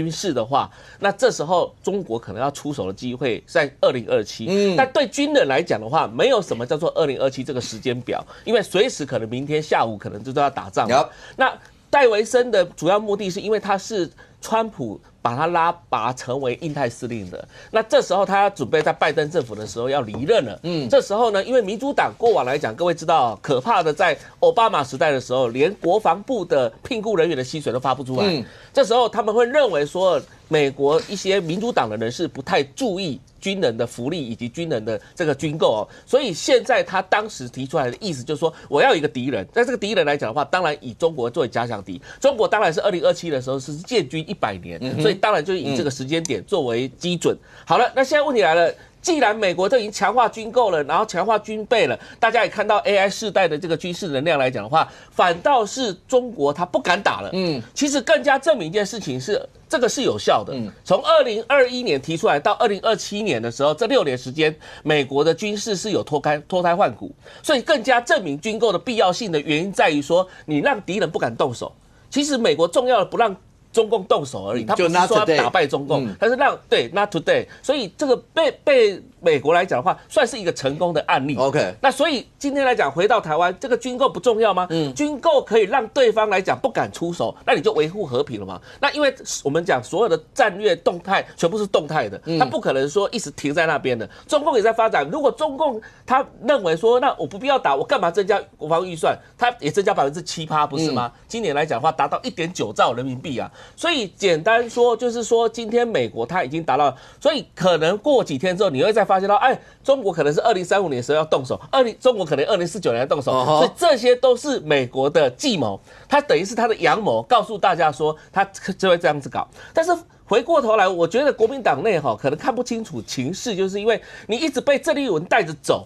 事的话，那这时候中国可能要出手的机会在2027。但对军人来讲的话，没有什么叫做2027这个时间表，因为随时可能明天下午可能就都要打仗了。那戴维森的主要目的是因为他是川普把他拉拔成为印太司令的，那这时候他要准备在拜登政府的时候要离任了。这时候呢，因为民主党过往来讲，各位知道，可怕的在奥巴马时代的时候，连国防部的聘雇人员的薪水都发不出来。这时候他们会认为说，美国一些民主党的人士不太注意军人的福利以及军人的这个军购所以现在他当时提出来的意思就是说，我要有一个敌人。在这个敌人来讲的话，当然以中国作为假想敌，中国当然是2027的时候是建军100年，所以当然就是以这个时间点作为基准。好了，那现在问题来了。既然美国都已经强化军购了，然后强化军备了，大家也看到 AI 世代的这个军事能量来讲的话，反倒是中国他不敢打了。其实更加证明一件事情是，这个是有效的。从2021年提出来到2027年的时候，这6年时间，美国的军事是有脱胎换骨，所以更加证明军购的必要性的原因在于说，你让敌人不敢动手。其实美国重要的不让中共动手而已，他不是说要打败中共，但是让not today， 所以这个被美国来讲的话，算是一个成功的案例。OK， 那所以今天来讲，回到台湾，这个军购不重要吗？军购可以让对方来讲不敢出手，那你就维护和平了嘛。那因为我们讲所有的战略动态全部是动态的，他不可能说一直停在那边的。中共也在发展，如果中共他认为说，那我不必要打，我干嘛增加国防预算？他也增加7%，不是吗？今年来讲的话，达到1.9兆人民币啊。所以简单说，就是说今天美国它已经达到，所以可能过几天之后，你会再发现到，中国可能是2035年的时候要动手，中国可能2049年要动手，所以这些都是美国的计谋，它等于是它的阳谋，告诉大家说它就会这样子搞。但是回过头来，我觉得国民党内可能看不清楚情势，就是因为你一直被郑丽文带着走，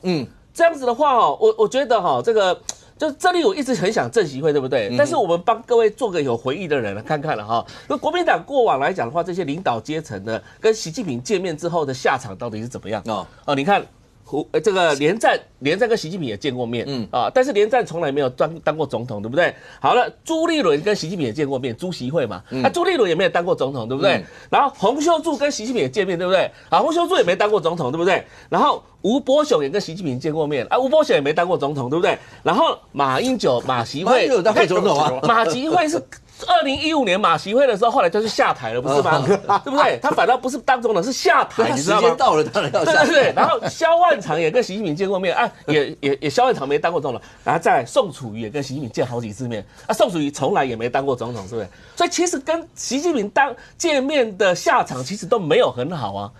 这样子的话我觉得这个。就郑丽文一直很想正习会，对不对？但是我们帮各位做个有回忆的人看看了那国民党过往来讲的话，这些领导阶层的跟习近平见面之后的下场到底是怎么样？你看。这个连战跟习近平也见过面，但是连战从来没有当过总统，对不对？好了，朱立伦跟习近平也见过面，朱习会嘛，朱立伦也没有当过总统，对不对？然后洪秀柱跟习近平也见面，对不对？洪秀柱也没当过总统，对不对？然后吴伯雄也跟习近平见过面，吴伯雄也没当过总统，对不对？然后马英九、马习会有当过总统啊，马习会是。2015年马习会的时候，后来就是下台了，不是吗？对不对？他反倒不是当总统，是下台，你知道吗？时间到了，当然要下台。对。然后萧万长也跟习近平见过面，也萧万长没当过总统，然后再来宋楚瑜也跟习近平见好几次面，宋楚瑜从来也没当过总统，是不是？所以其实跟习近平见面的下场其实都没有很好啊。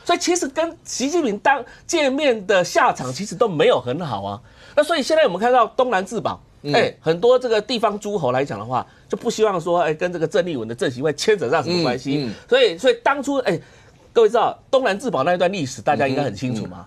所以其实跟习近平见面的下场其实都没有很好啊。那所以现在我们看到东南自保，很多这个地方诸侯来讲的话，就不希望说跟这个郑丽文的正习会牵扯上什么关系。所以当初各位知道东南自保那一段历史，大家应该很清楚嘛？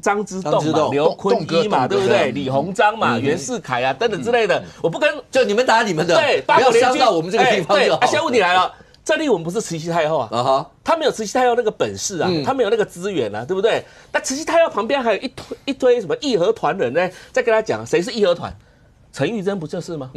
张之洞嘛，刘坤一嘛，对不对？李鸿章嘛，袁世凯啊等等之类的。我不跟就你们打你们的，对，不要伤到我们这个地方就好。现在问题来了。郑丽文不是慈禧太后啊，他没有慈禧太后那个本事啊，他没有那个资源啊，对不对？那慈禧太后旁边还有一堆什么义和团人呢，在跟他讲谁是义和团，陈玉珍不就是吗？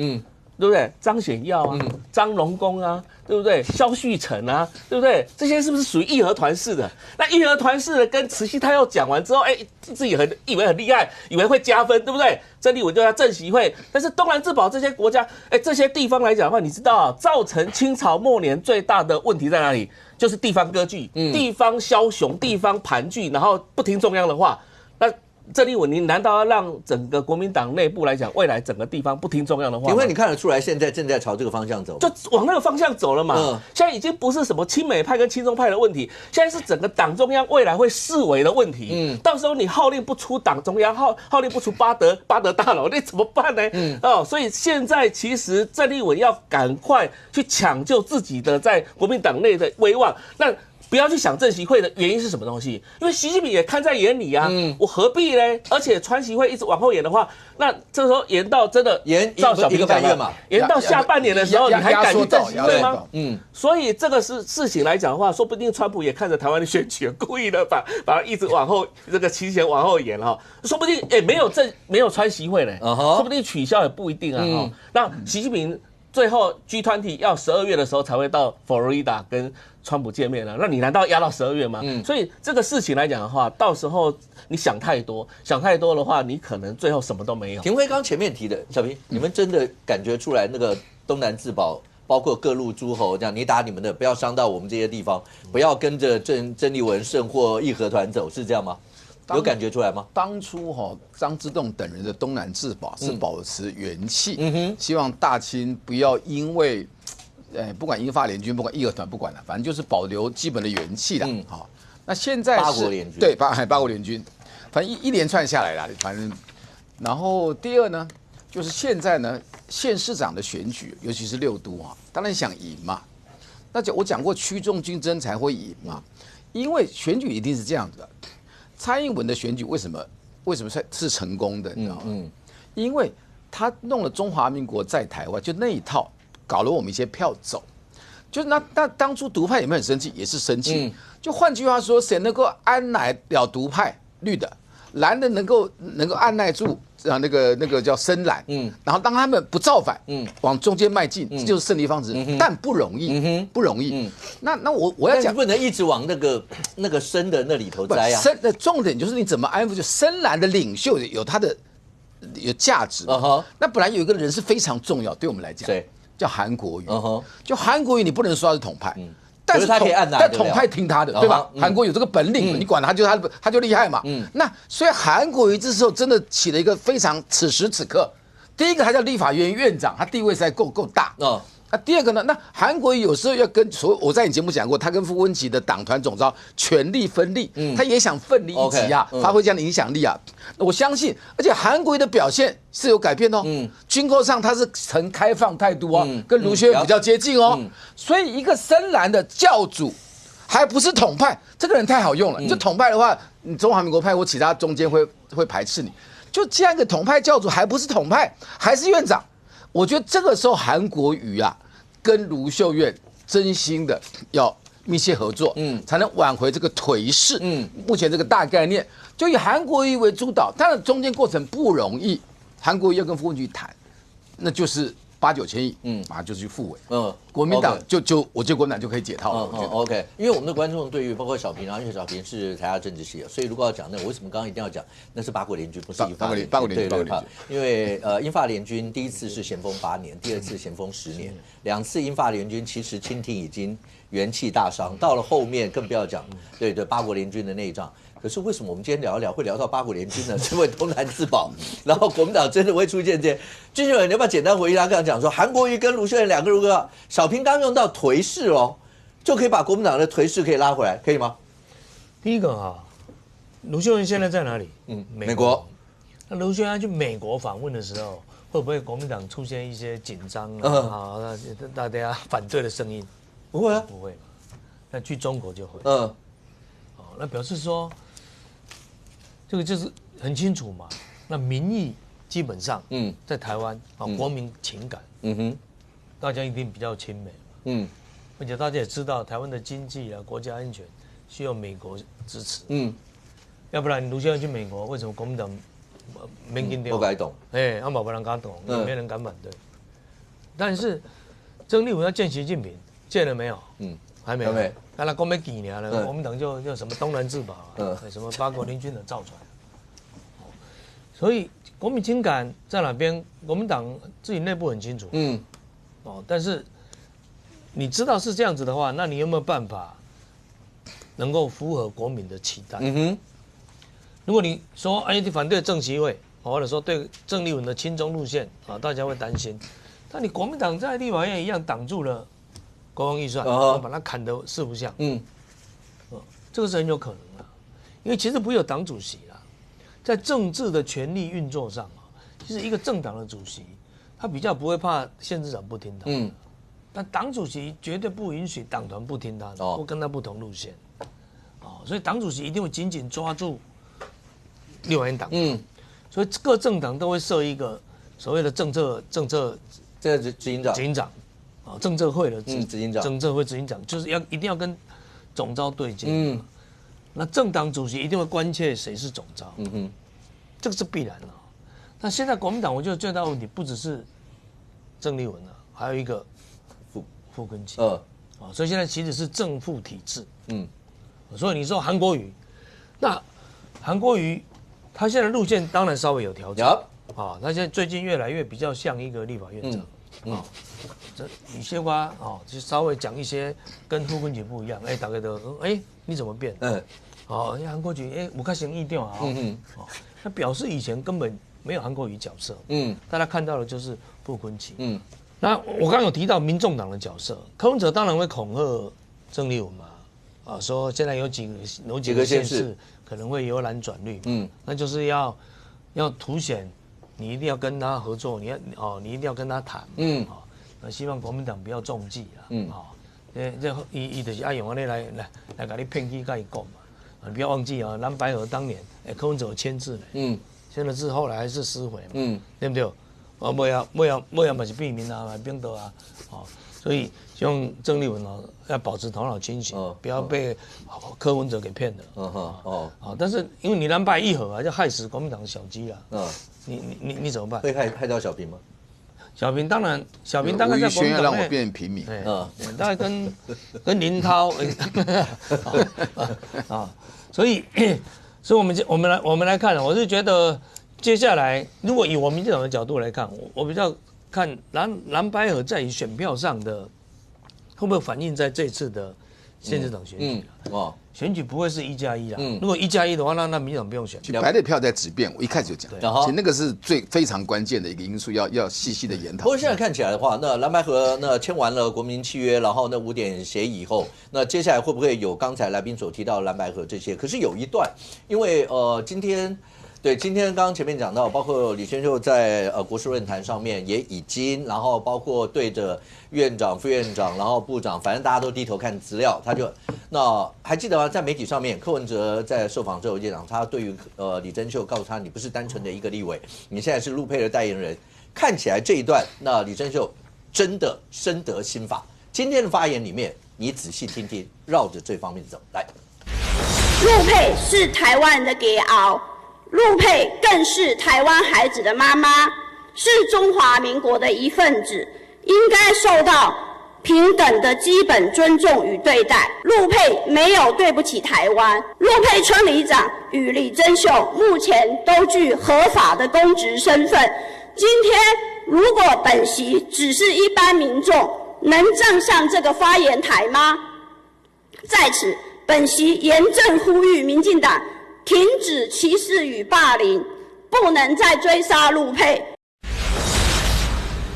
对不对？张显耀啊，张荣恭啊，对不对？萧旭成啊，对不对？这些是不是属于义和团式的？那义和团式的跟慈禧太后讲完之后，自己以为很厉害，以为会加分，对不对？郑丽文就要正习会，但是东南自保这些国家，这些地方来讲的话，你知道啊，造成清朝末年最大的问题在哪里？就是地方割据、地方枭雄、地方盘踞，然后不听中央的话，那。郑丽文，你难道要让整个国民党内部来讲，未来整个地方不听中央的话？因为你看得出来，现在正在朝这个方向走，就往那个方向走了嘛。现在已经不是什么亲美派跟亲中派的问题，现在是整个党中央未来会视为的问题。到时候你号令不出党中央，号令不出巴德大佬，那怎么办呢？所以现在其实郑丽文要赶快去抢救自己的在国民党内的威望。那不要去想正习会的原因是什么东西，因为习近平也看在眼里啊，我何必呢？而且川习会一直往后延的话，那这时候延到真的照小平讲的，延到下半年的时候，你还敢去正习会吗？所以这个事情来讲的话，说不定川普也看着台湾的选举，故意的把它一直往后这个期限往后延哈，说不定没有川习会嘞，说不定取消也不一定啊。那习近平最后 G20 要12月的时候才会到佛罗里达跟川普见面了，那你难道压到12月吗？所以这个事情来讲的话，到时候你想太多的话，你可能最后什么都没有。廷辉刚前面提的，小平，你们真的感觉出来那个东南自保，包括各路诸侯这样，你打你们的，不要伤到我们这些地方，不要跟着郑丽文胜或义和团走，是这样吗？有感觉出来吗？当初张之洞等人的东南自保是保持元气，希望大清不要因为。不管英法联军，不管义和团，不管了，反正就是保留基本的元气的。好，那现在是八国联军，对八国联军，反正一连串下来了，反正。然后第二呢，就是现在呢，县市长的选举，尤其是6都当然想赢嘛。那我讲过，区中竞争才会赢嘛，因为选举一定是这样子的。蔡英文的选举为什么是成功的？你知道吗？因为他弄了中华民国在台湾，就那一套。搞了我们一些票走，就是那当初独派有没有很生气？也是生气。就换句话说，谁能够按耐了独派绿的，蓝的能够按耐住那个叫深蓝，然后当他们不造反，往中间迈进，这就是胜利方式，但不容易，不容易。那我要讲，不能一直往那个深的那里头栽啊。深的重点就是你怎么安抚，就深蓝的领袖有他的有价值。那本来有一个人是非常重要，对我们来讲。叫韩国瑜，就韩国瑜你不能说他是统派，但是他可以按但统派听他的，对吧？韩国有这个本领，你管他他就厉害嘛。那所以韩国瑜这时候真的起了一个非常此时此刻，第一个他叫立法院院长，他地位实在够大。第二个呢，那韩国瑜有时候要跟我在你节目讲过，他跟傅文琪的党团总召权力分立，他也想奋力一击啊，发挥这样的影响力啊。我相信，而且韩国瑜的表现是有改变哦。军购上他是呈开放态度哦，跟卢秀燕比较接近哦。所以一个深蓝的教主，还不是统派，这个人太好用了。你就统派的话，你中华民国派或其他中间会排斥你。就这样一个统派教主，还不是统派，还是院长。我觉得这个时候韩国瑜跟卢秀燕真心的要密切合作，才能挽回这个颓势。目前这个大概念就以韩国瑜为主导，当然中间过程不容易。韩国瑜要跟傅文琪谈，那就是8、9千亿，马上就去复委。国民党我觉得国民党就可以解套了。OK， 因为我们的观众对于包括小平，因为小平是台大政治系的，所以如果要讲那，我为什么刚刚一定要讲那是八国联军，不是英法联军？对，因为英法联军第一次是咸丰8年，第二次咸丰10年，2次英法联军其实清廷已经元气大伤，到了后面更不要讲对八国联军的内战。可是为什么我们今天聊一聊会聊到八国联军呢？是因为东南自保，然后国民党真的会出现这些。军训委，你要不要简单回忆他刚刚讲说，韩国瑜跟卢秀燕两个如果小平刚用到颓势哦，就可以把国民党的颓势可以拉回来，可以吗？第一个卢秀燕现在在哪里？美国。那卢秀燕去美国访问的时候，会不会国民党出现一些紧张大家反对的声音？不会啊，不会嘛。那去中国就会。那表示说。这个就是很清楚嘛，那民意基本上，在台湾国民情感，大家一定比较亲美嘛，而且大家也知道台湾的经济国家安全需要美国支持，要不然卢秀燕去美国，为什么国民党没跟掉？不敢懂，他没人敢懂，也没人敢反对。但是曾立文要见习近平，见了没有？还没有。刚才讲没几年了，国民党就什么东南自保什么八国联军的造船。所以国民情感在哪边？国民党自己内部很清楚。但是你知道是这样子的话，那你有没有办法能够符合国民的期待？如果你说你反对郑习会，或者说对郑丽文的亲中路线大家会担心。但你国民党在立法院一样挡住了国防预算，把它砍得四不像。这个是很有可能的，因为其实不有党主席啦。在政治的权力运作上其实一个政党的主席，他比较不会怕县市长不听他。但党主席绝对不允许党团不听他的，不跟他不同路线。所以党主席一定会紧紧抓住立法院党。所以各政党都会设一个所谓的政策执行长，政策会的执行长，政策会执行长就是一定要跟总召对接。那政党主席一定会关切谁是总召，这个是必然的。那现在国民党，我觉得最大的问题不只是郑丽文了，还有一个傅昆萁。所以现在其实是正副体制。所以你说韩国瑜，那韩国瑜他现在路线当然稍微有调整。他现在最近越来越比较像一个立法院长。这李谢瓜就稍微讲一些跟傅昆萁不一样。大家都说你怎么变？韩国瑜我看行意调啊。那表示以前根本没有韩国瑜角色。大家看到的就是傅昆萁。那我刚刚有提到民众党的角色，柯文哲当然会恐吓郑丽文嘛。说现在有几个县市可能会由蓝转绿。那就是要凸显你一定要跟他合作，你一定要跟他谈。那希望国民党不要中计啦。这伊就是爱用安尼来给你骗去跟伊讲嘛。你不要忘记蓝白合当年柯文哲有签字呢。签了字后来还是撕毁嘛。对不对？尾要嘛是避免啊，变得啊。所以希望郑丽文要保持头脑清醒，不要被柯文哲给骗了。但是因为你蓝白一合就害死国民党的小鸡了。你怎么办？会害到小平吗？小平大概在国民党让我变平民。大概跟林涛所以我们来看，我是觉得接下来如果以我民进党的角度来看，我比较看蓝白合在于选票上的会不会反映在这次的县市长选举。选举不会是1+1啦。如果1+1的话，那民进党不用选。白的票在质变，我一开始就讲，其实那个是非常关键的一个因素，要细细的研讨。不过现在看起来的话，那蓝白合签完了国民契约，然后那5点协议以后，那接下来会不会有刚才来宾所提到的蓝白合这些？可是有一段，因为今天刚刚前面讲到，包括李宣秀在国事论坛上面也已经，然后包括对着院长、副院长，然后部长，反正大家都低头看资料，他就还记得吗？在媒体上面，柯文哲在受访之后也讲，他对于李珍秀告诉他，你不是单纯的一个立委，你现在是陆配的代言人。看起来这一段，那李珍秀真的深得心法。今天的发言里面，你仔细听听，绕着这方面走来。陆配是台湾人的骄傲。陆配更是台湾孩子的妈妈，是中华民国的一份子，应该受到平等的基本尊重与对待。陆配没有对不起台湾。陆配村里长与李珍秀目前都具合法的公职身份。今天如果本席只是一般民众，能站上这个发言台吗？在此，本席严正呼吁民进党停止歧视与霸凌，不能再追杀陆配。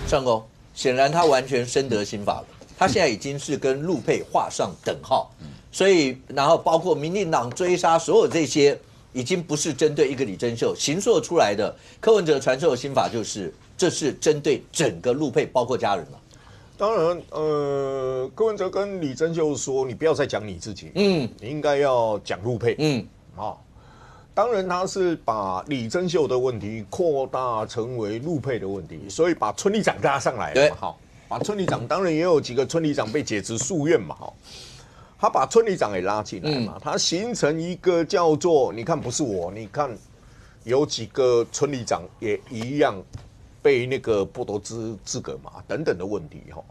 上公，显然他完全深得心法了，他现在已经是跟陆配画上等号，所以然后包括民进党追杀所有这些，已经不是针对一个李珍秀形塑出来的。柯文哲传授的心法就是，这是针对整个陆配，包括家人了。当然，柯文哲跟李珍秀说，你不要再讲你自己，你应该要讲陆配，当然，他是把李珍秀的问题扩大成为陆配的问题，所以把村里长拉上来了嘛。好，把村里长，当然也有几个村里长被解职诉愿嘛。好，他把村里长也拉进来嘛，他形成一个叫做，你看不是我，你看有几个村里长也一样被那个剥夺资格嘛，等等的问题哈。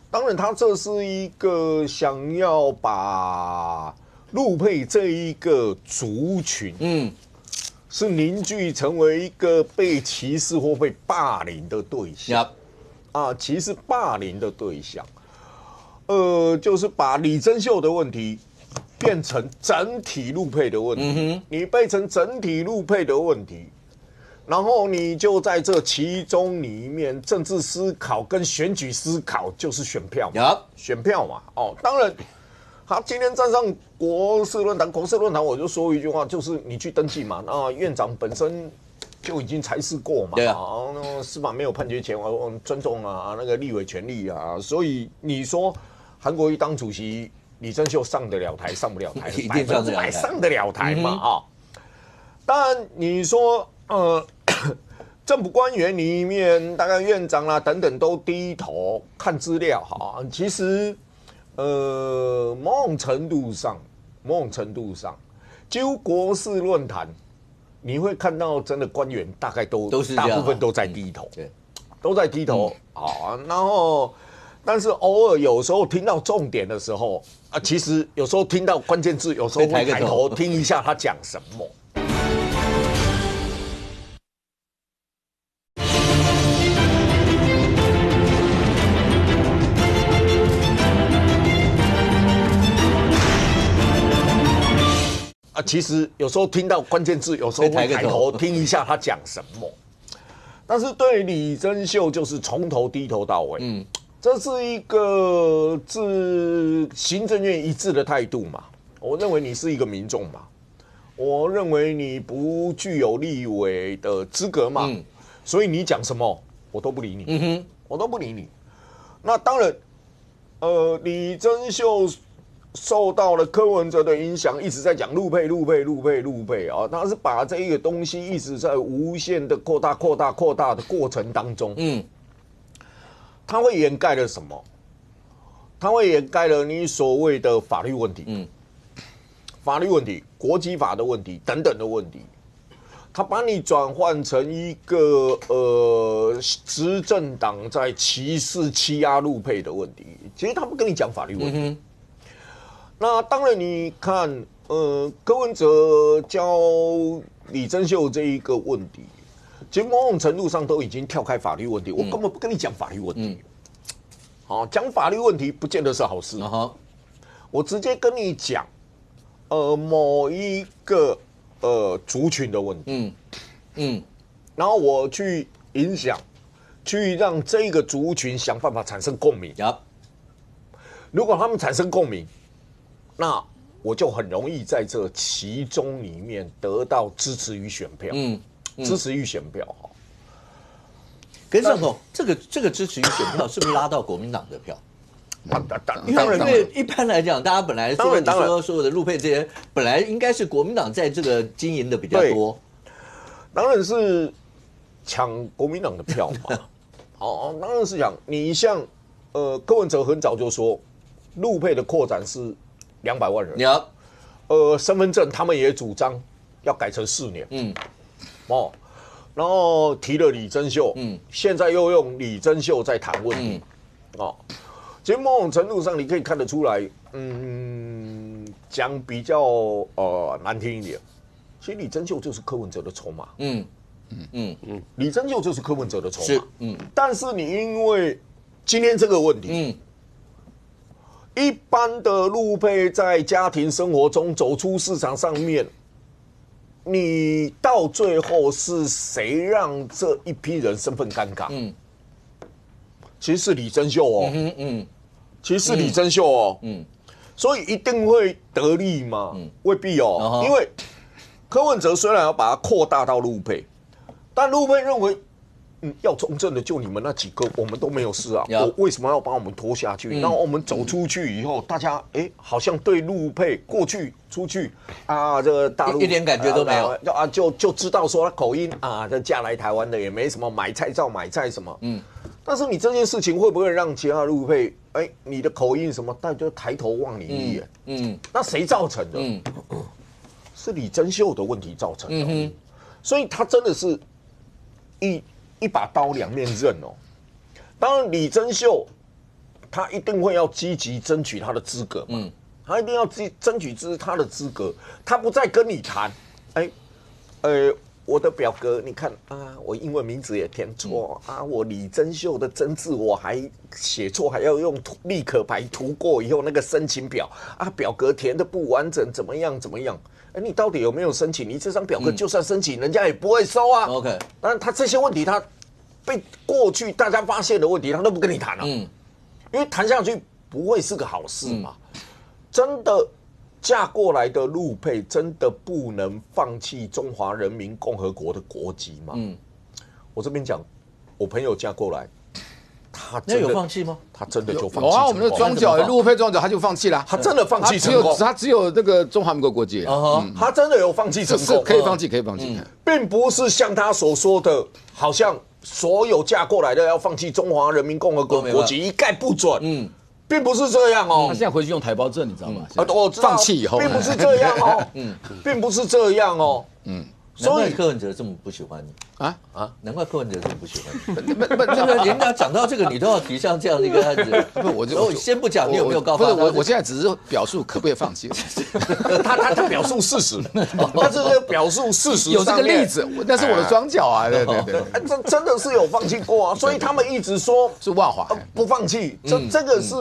当然，他这是一个想要把陆配这一个族群，是凝聚成为一个被歧视或被霸凌的对象，歧视霸凌的对象，就是把李珍秀的问题变成整体陆配的问题，你变成整体陆配的问题。然后你就在这其中里面，政治思考跟选举思考就是选票嘛，选票嘛。当然，他今天站上国事论坛，我就说一句话，就是你去登记嘛。那院长本身就已经裁示过嘛，那司法没有判决前，我尊重啊那个立委权利啊。所以你说韩国瑜当主席，李珍秀上得了台，上不了台，100%上得了台嘛当然你说。政府官员里面，大概院长啦等等都低头看资料哈。其实，某种程度上，几乎国事论坛，你会看到真的官员大概都是大部分都在低头，对，都在低头然后，但是偶尔有时候听到重点的时候其实有时候听到关键字，有时候会抬头听一下他讲什么。其实有时候听到关键字，有时候会抬头听一下他讲什么。但是对李珍秀就是从头低头到尾，这是一个自行政院一致的态度嘛。我认为你是一个民众嘛，我认为你不具有立委的资格嘛，所以你讲什么我都不理你，我都不理你。那当然，李珍秀受到了柯文哲的影响，一直在讲陆配他是把这一个东西一直在无限的扩大的过程当中，他会掩盖了什么？他会掩盖了你所谓的法律问题，法律问题、国际法的问题等等的问题，他把你转换成一个执政党在歧视欺压陆配的问题。其实他不跟你讲法律问题。那当然，你看，柯文哲教李珍秀这一个问题，其实某种程度上都已经跳开法律问题，我根本不跟你讲法律问题。讲法律问题不见得是好事。我直接跟你讲，某一个族群的问题，然后我去影响，去让这个族群想办法产生共鸣。如果他们产生共鸣，那我就很容易在这其中里面得到支持与选票，支持与选票哈。可是总统，这个支持与选票是不是拉到国民党的票？因为一般来讲，大家本来说你说所有的陆配这些，本来应该是国民党在这个经营的比较多，当然是抢国民党的票嘛。当然是抢。你像柯文哲很早就说，陆配的扩展是200万人，身份证他们也主张要改成4年，然后提了李珍秀，现在又用李珍秀在谈问题，其实某种程度上你可以看得出来，讲比较难听一点，其实李珍秀就是柯文哲的筹码，李珍秀就是柯文哲的筹码，但是你因为今天这个问题，一般的陆配在家庭生活中走出市场上面，你到最后是谁让这一批人身份尴尬？其实是李珍秀其实是李珍秀所以一定会得利吗？未必因为柯文哲虽然要把它扩大到陆配，但陆配认为。要从政的就你们那几个，我们都没有事啊。我为什么要把我们拖下去？然后我们走出去以后，大家好像对陆配过去出去这个大陆一点感觉都没有就知道说他口音这嫁来台湾的也没什么买菜照买菜什么。但是你这件事情会不会让其他陆配你的口音什么，大家就抬头望你一眼？那谁造成的？是李珍秀的问题造成的。所以他真的是一把刀两面刃哦。当然，李珍秀他一定会要积极争取他的资格嘛，他一定要争取他的资格，他不再跟你谈，我的表格，你看啊，我英文名字也填错啊，我李珍秀的真字我还写错，还要用立可白涂过以后那个申请表啊，表格填的不完整，怎么样？你到底有没有申请？你这张表格就算申请，人家也不会收啊。OK， 当然他这些问题，他被过去大家发现的问题，他都不跟你谈了，因为谈下去不会是个好事嘛，真的。嫁过来的陆配真的不能放弃中华人民共和国的国籍吗？我这边讲，我朋友嫁过来，他真的有放弃吗？他真的就放弃。有啊，我们的庄脚陆配庄脚他就放弃了，他真的放弃成功。他只有那个中华民国国籍，他真的有放弃成功，可以放弃，并不是像他所说的，好像所有嫁过来的要放弃中华人民共和国国籍一概不准。并不是这样哦，他现在回去用台胞证，你知道吗？我知道，放弃以后，并不是这样哦，并不是这样哦，所以柯文哲这么不喜欢你难怪柯文哲这么不喜欢你。这个人家讲到这个，你都要提像这样的一个案子。我先不讲你有没有告发，我现在只是表述可不可以放弃。他表述事实，但是表述事实有这个例子，那是我的庄脚啊，对，这真的是有放弃过啊，所以他们一直说是万华不放弃，这个是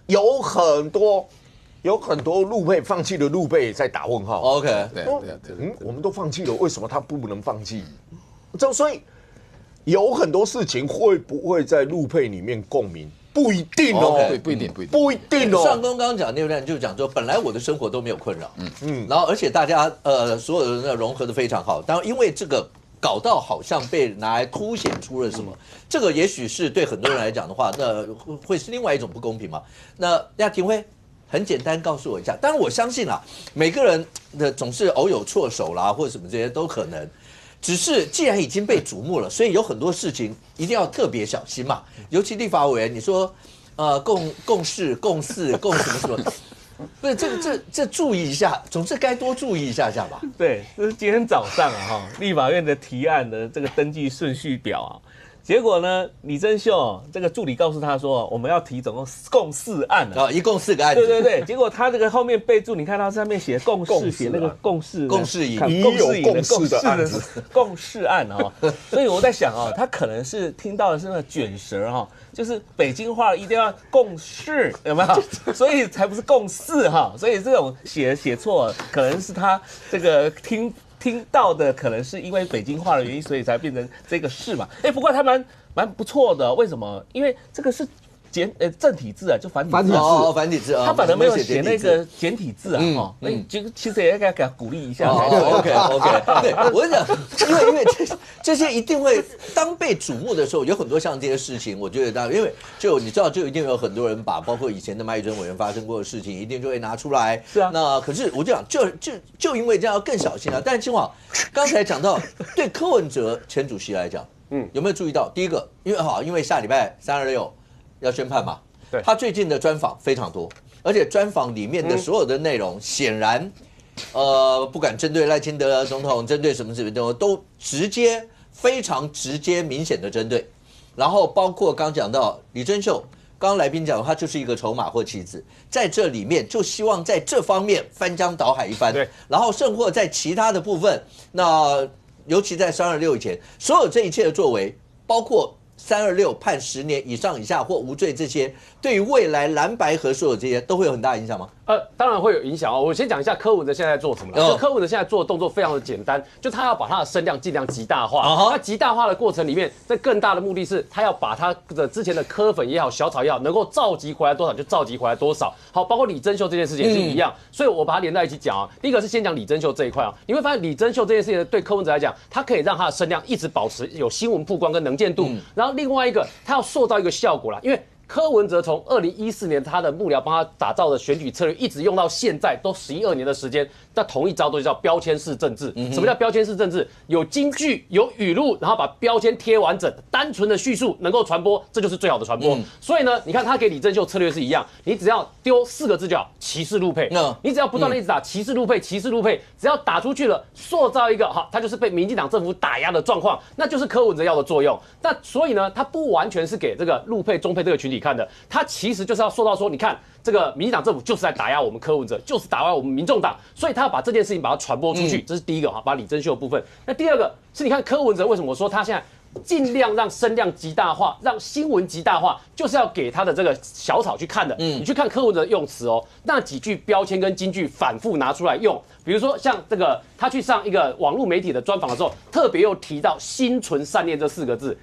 有很多陆配放弃的陆配在打问号。OK， 对，我们都放弃了，为什么他不能放弃？所以有很多事情会不会在陆配里面共鸣，不一定哦，对，不一定哦。上公刚刚讲那段就讲说，本来我的生活都没有困扰，然后而且大家所有人融合的非常好，当然因为这个搞到好像被拿来凸显出了什么，这个也许是对很多人来讲的话，那会是另外一种不公平嘛。那庭辉很简单告诉我一下，当然我相信啦，每个人的总是偶有措手啦，或者什么这些都可能。只是既然已经被瞩目了，所以有很多事情一定要特别小心嘛。尤其立法委员，你说共事、共事、共什么，不是这注意一下，总是该多注意一下吧。对，这是今天早上立法院的提案的这个登记顺序表啊。结果呢，李珍秀这个助理告诉他说，我们要提总共4案啊，一共4个案子。对。结果他这个后面备注，你看到上面写共事，写那个共事乙，已有共识的案子，共事案所以我在想他可能是听到的是那个卷舌就是北京话一定要共事，有没有？所以才不是共事所以这种写错，可能是他这个听到的可能是因为北京话的原因，所以才变成这个事嘛。不过他蛮不错的，为什么？因为这个是正体字啊，就繁体字。繁体字他反而没有写那个简体字那你其实也要给他鼓励一下。OK， 对，我跟你讲，因为这些一定会当被瞩目的时候，有很多像这些事情，我觉得因为你知道，就一定有很多人把包括以前的麦宇珍委员发生过的事情，一定就会拿出来。是啊。那可是我就讲，就因为这样要更小心啊。但是金华刚才讲到，对柯文哲前主席来讲，有没有注意到？第一个，因为下礼拜326。要宣判嘛？对，他最近的专访非常多，而且专访里面的所有的内容，显然，不管针对赖清德总统，针对什么都非常直接、明显的针对。然后包括刚讲到李珍秀，刚刚来宾讲他就是一个筹码或棋子，在这里面就希望在这方面翻江倒海一番，对，然后甚或在其他的部分，那尤其在326以前，所有这一切的作为，包括。326判10年以上以下或无罪，这些对于未来蓝白合所有这些都会有很大影响吗？当然会有影响我先讲一下柯文哲现在在做什么了。就柯文哲现在做的动作非常的简单，就他要把他的声量尽量极大化。那极大化的过程里面，在更大的目的是，他要把他的之前的柯粉也好、小草也好，能够召集回来多少就召集回来多少。好，包括李珍秀这件事情也是一样。所以我把它连在一起讲第一个是先讲李珍秀这一块你会发现李珍秀这件事情对柯文哲来讲，他可以让他的声量一直保持有新闻曝光跟能见度。然后另外一个，他要塑造一个效果啦，因为柯文哲从2014年他的幕僚帮他打造的选举策略，一直用到现在，都11、2年的时间。那同一招都叫标签式政治。什么叫标签式政治？有金句，有语录，然后把标签贴完整，单纯的叙述能够传播，这就是最好的传播。所以呢，你看他给李正秀策略是一样，你只要丢4个字就好，歧视陆配。你只要不断的一直打歧视陆配，歧视陆配，只要打出去了，塑造一个他就是被民进党政府打压的状况，那就是柯文哲要的作用。那所以呢，他不完全是给这个陆配、中配这个群体看的，他其实就是要塑造说，你看这个民进党政府就是在打压我们柯文哲，就是打压我们民众党，所以他要把这件事情把它传播出去，这是第一个把李正秀的部分。那第二个是你看柯文哲为什么我说他现在尽量让声量极大化，让新闻极大化，就是要给他的这个小草去看的。你去看柯文哲的用词那几句标签跟金句反复拿出来用，比如说像这个他去上一个网络媒体的专访的时候，特别又提到心存善念这4个字。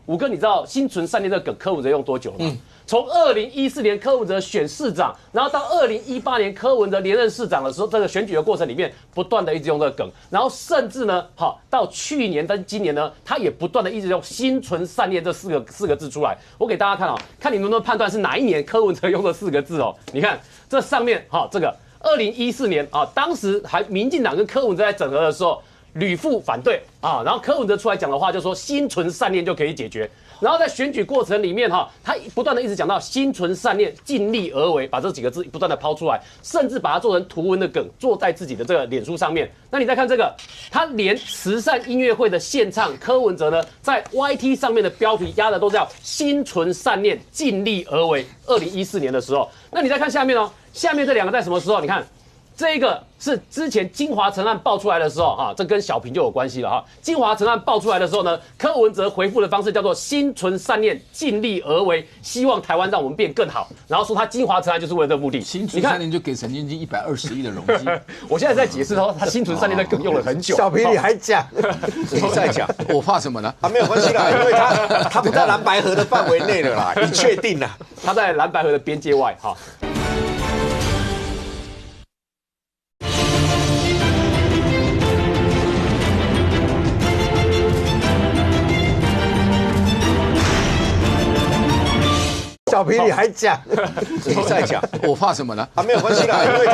五哥，你知道心存善念这个梗柯文哲用多久了吗？从2014年柯文哲选市长，然后到2018年柯文哲连任市长的时候，这个选举的过程里面，不断的一直用这个梗，然后甚至呢，到去年跟今年呢，他也不断的一直用心存善念这四个字出来。我给大家看看你能不能判断是哪一年柯文哲用的4个字你看这上面这个2014年当时还民进党跟柯文哲在整合的时候，屡复反对然后柯文哲出来讲的话就说心存善念就可以解决。然后在选举过程里面他不断的一直讲到心存善念，尽力而为，把这几个字不断的抛出来，甚至把它做成图文的梗，做在自己的这个脸书上面。那你再看这个，他连慈善音乐会的献唱，柯文哲呢在 YT 上面的标题压的都叫心存善念，尽力而为。2014年的时候，那你再看下面下面这2个在什么时候？你看。这个是之前金华城案爆出来的时候这跟小平就有关系了金华城案爆出来的时候呢，柯文哲回复的方式叫做心存善念，尽力而为，希望台湾让我们变更好。然后说他金华城案就是为了这个目的。心存善念就给陈建基120亿的容积。我现在在解释他心存善念的梗用了很久。小平你还讲？你再讲，我怕什么呢？没有关系啦，因为他不在蓝白河的范围内了啦，你确定啦？他在蓝白河的边界外小平你还讲？你再讲，我怕什么呢？没有关系啦，因为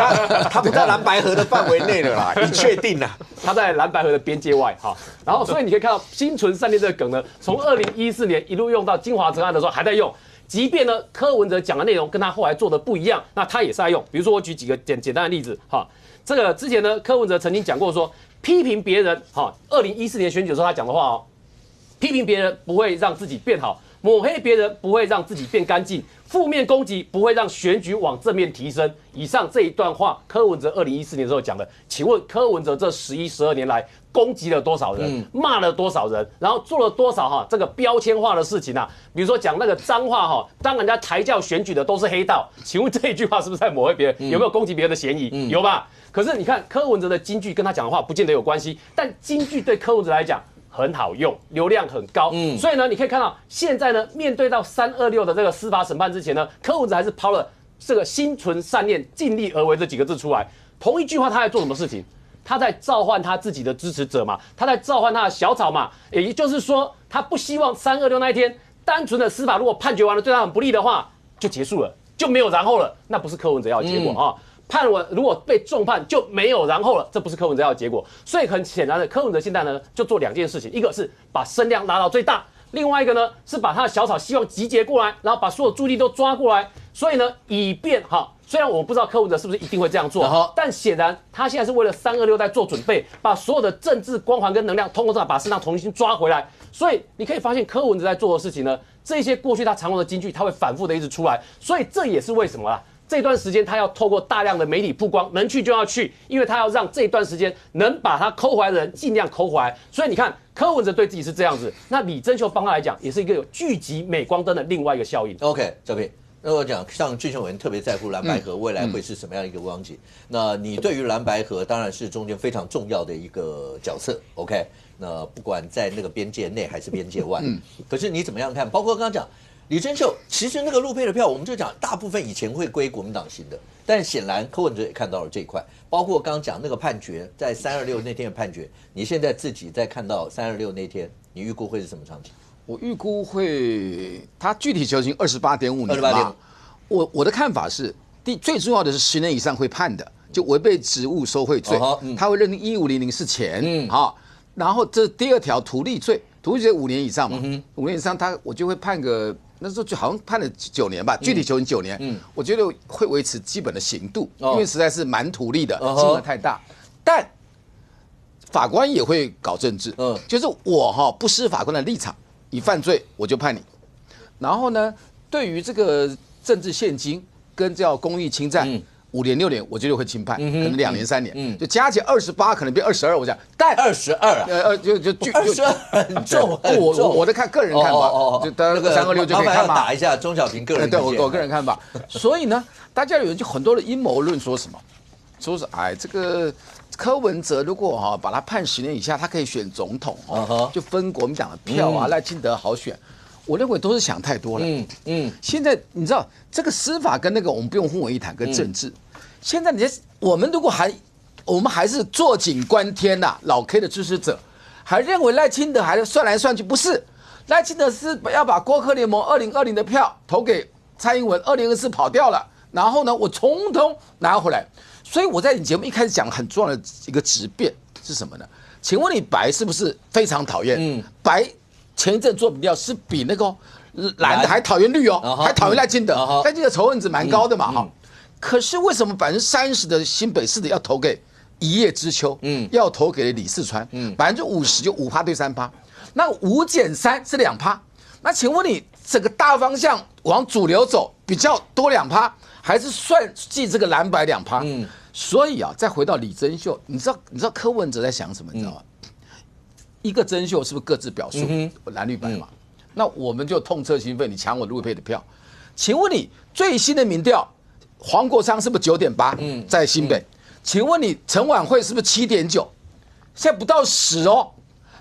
他不在蓝白河的范围内了啦，你确定啦？他在蓝白河的边界外然后所以你可以看到心存善念这个梗呢，从2014年一路用到金华城案的时候还在用，即便呢柯文哲讲的内容跟他后来做的不一样，那他也是在用。比如说我举几个简单的例子这个之前呢柯文哲曾经讲过说，批评别人2014年选举的时候他讲的话批评别人不会让自己变好，抹黑别人不会让自己变干净，负面攻击不会让选举往正面提升。以上这一段话，柯文哲2014年的时候讲的。请问柯文哲这11、12年来攻击了多少人，骂了多少人，然后做了多少这个标签化的事情比如说讲那个脏话当人家抬轿选举的都是黑道，请问这一句话是不是在抹黑别人？有没有攻击别人的嫌疑？有吧？可是你看柯文哲的金句跟他讲的话不见得有关系，但金句对柯文哲来讲很好用，流量很高，所以呢，你可以看到现在呢，面对到326的这个司法审判之前呢，柯文哲还是抛了这个心存善念、尽力而为这几个字出来。同一句话，他在做什么事情？他在召唤他自己的支持者嘛，他在召唤他的小草嘛，也就是说，他不希望326那一天单纯的司法如果判决完了对他很不利的话，就结束了，就没有然后了，那不是柯文哲要的结果判完如果被重判就没有然后了，这不是柯文哲要的结果。所以很显然的，柯文哲现在呢就做2件事情，一个是把声量拉到最大，另外一个呢是把他的小草希望集结过来，然后把所有注意力都抓过来。所以呢，以便虽然我们不知道柯文哲是不是一定会这样做，但显然他现在是为了326在做准备，把所有的政治光环跟能量通过这样把声量重新抓回来。所以你可以发现柯文哲在做的事情呢，这些过去他常用的金句，他会反复的一直出来。所以这也是为什么这段时间他要透过大量的媒体曝光，能去就要去，因为他要让这段时间能把他抠回来的人尽量抠回来。所以你看柯文哲对自己是这样子，那李正秀帮他来讲也是一个有聚集镁光灯的另外一个效应。OK， 小平，那我讲像俊雄委员特别在乎蓝白河未来会是什么样一个光景，那你对于蓝白河当然是中间非常重要的一个角色。OK， 那不管在那个边界内还是边界外，可是你怎么样看？包括刚刚讲。李正秀其实那个陆配的票，我们就讲大部分以前会归国民党型的，但显然柯文哲也看到了这一块，包括刚刚讲那个判决，在326那天的判决，你现在自己在看到326那天，你预估会是什么场景？我预估会，他具体求刑28.5年嘛。我的看法是，最重要的是10年以上会判的，就违背职务受贿罪，他会认定1500是钱，好。然后这第2条图利罪5年以上嘛，5年以上我就会判个。那时候就好像判了9年吧，具体求刑9年，我觉得会维持基本的刑度，因为实在是蛮图利的，金额太大。但法官也会搞政治，就是我不失法官的立场，你犯罪我就判你。然后呢，对于这个政治现金跟叫公益侵占，5年6年，我觉得会轻判，可能2年3年，就加起来28，可能变22。我讲，但22啊，就22很重，我的个人看法，就大家326就可以看嘛。打一下钟小平个人，对我个人看法。所以呢，大家有就很多的阴谋论，说什么，说是这个柯文哲如果把他判10年以下，他可以选总统就分国民党的票啊，赖清德好选。我认为都是想太多了。现在你知道这个司法跟那个我们不用混为一谈，跟政治。现在我们如果我们还是坐井观天呐，老 K 的支持者，还认为赖清德还算来算去，不是赖清德是要把郭柯联盟2020的票投给蔡英文，2024跑掉了，然后呢我统统拿回来。所以我在你节目一开始讲很重要的一个质变是什么呢？请问你白是不是非常讨厌？白前一阵做民调是比那个蓝的还讨厌绿还讨厌赖清德，赖清德仇恨值蛮高的嘛可是为什么30%的新北市的要投给一叶知秋，要投给李四川，50%就5%对3%，那5减3是2%，那请问你整个大方向往主流走比较多2%，还是算计这个蓝白2%？所以再回到李珍秀，你知道柯文哲在想什么？你知道吗？一个珍秀是不是各自表述蓝绿白嘛？那我们就痛彻心扉，你抢我陆配的票。请问你最新的民调，黄国昌是不是9.8？在新北。请问你陈婉慧是不是7.9？现在不到10哦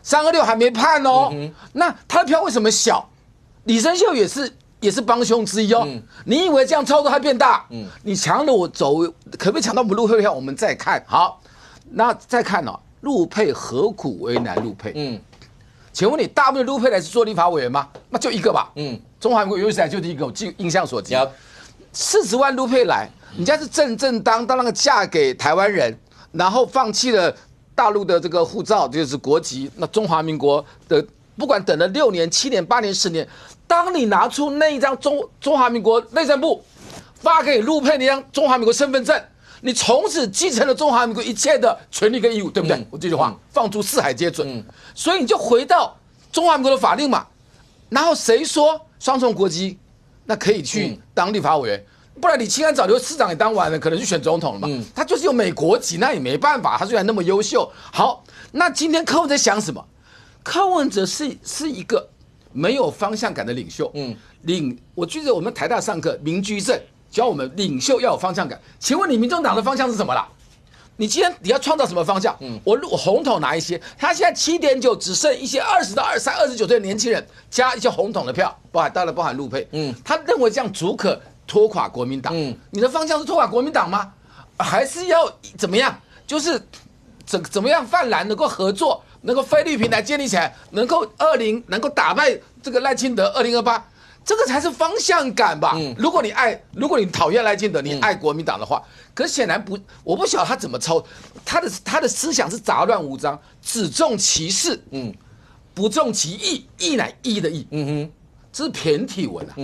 ，326还没判哦。那他的票为什么小？李珍秀也是帮凶之一哦。你以为这样操作还变大？你抢了我走，可不可以抢到我们陆配票？我们再看好，那再看陆配何苦为难陆配？请问你大部分陆配来是做立法委员吗？那就一个吧。中华民国有史以来就第一个，我印象所及，40万陆配来，人家是正当那个嫁给台湾人，然后放弃了大陆的这个护照，就是国籍。那中华民国的不管等了6年、7年、8年、10年，当你拿出那一张中华民国内政部发给陆配那张中华民国身份证。你从此继承了中华民国一切的权利跟义务，对不对？我这句话放诸四海皆准。所以你就回到中华民国的法令嘛。然后谁说双重国籍那可以去当立法委员？不然李清安早就市长也当完了，可能去选总统了嘛。他就是有美国籍，那也没办法。他虽然那么优秀，好，那今天柯文哲想什么？柯文哲是一个没有方向感的领袖。我记得我们台大上课，民居正。教我们领袖要有方向感，请问你民众党的方向是什么啦？你今天你要创造什么方向？我红统拿一些，他现在7.9只剩一些20到23、29岁的年轻人，加一些红统的票，当然包含陆配。他认为这样足可拖垮国民党。你的方向是拖垮国民党吗？还是要怎么样？就是怎么样泛蓝能够合作，能够非绿平台建立起来，能够能够打败这个赖清德2028。这个才是方向感吧。如果你讨厌赖清德，你爱国民党的话，可是显然不，我不晓得他怎么操，他的思想是杂乱无章，只重其事，不重其义，义乃义的义，这是骈体文啊，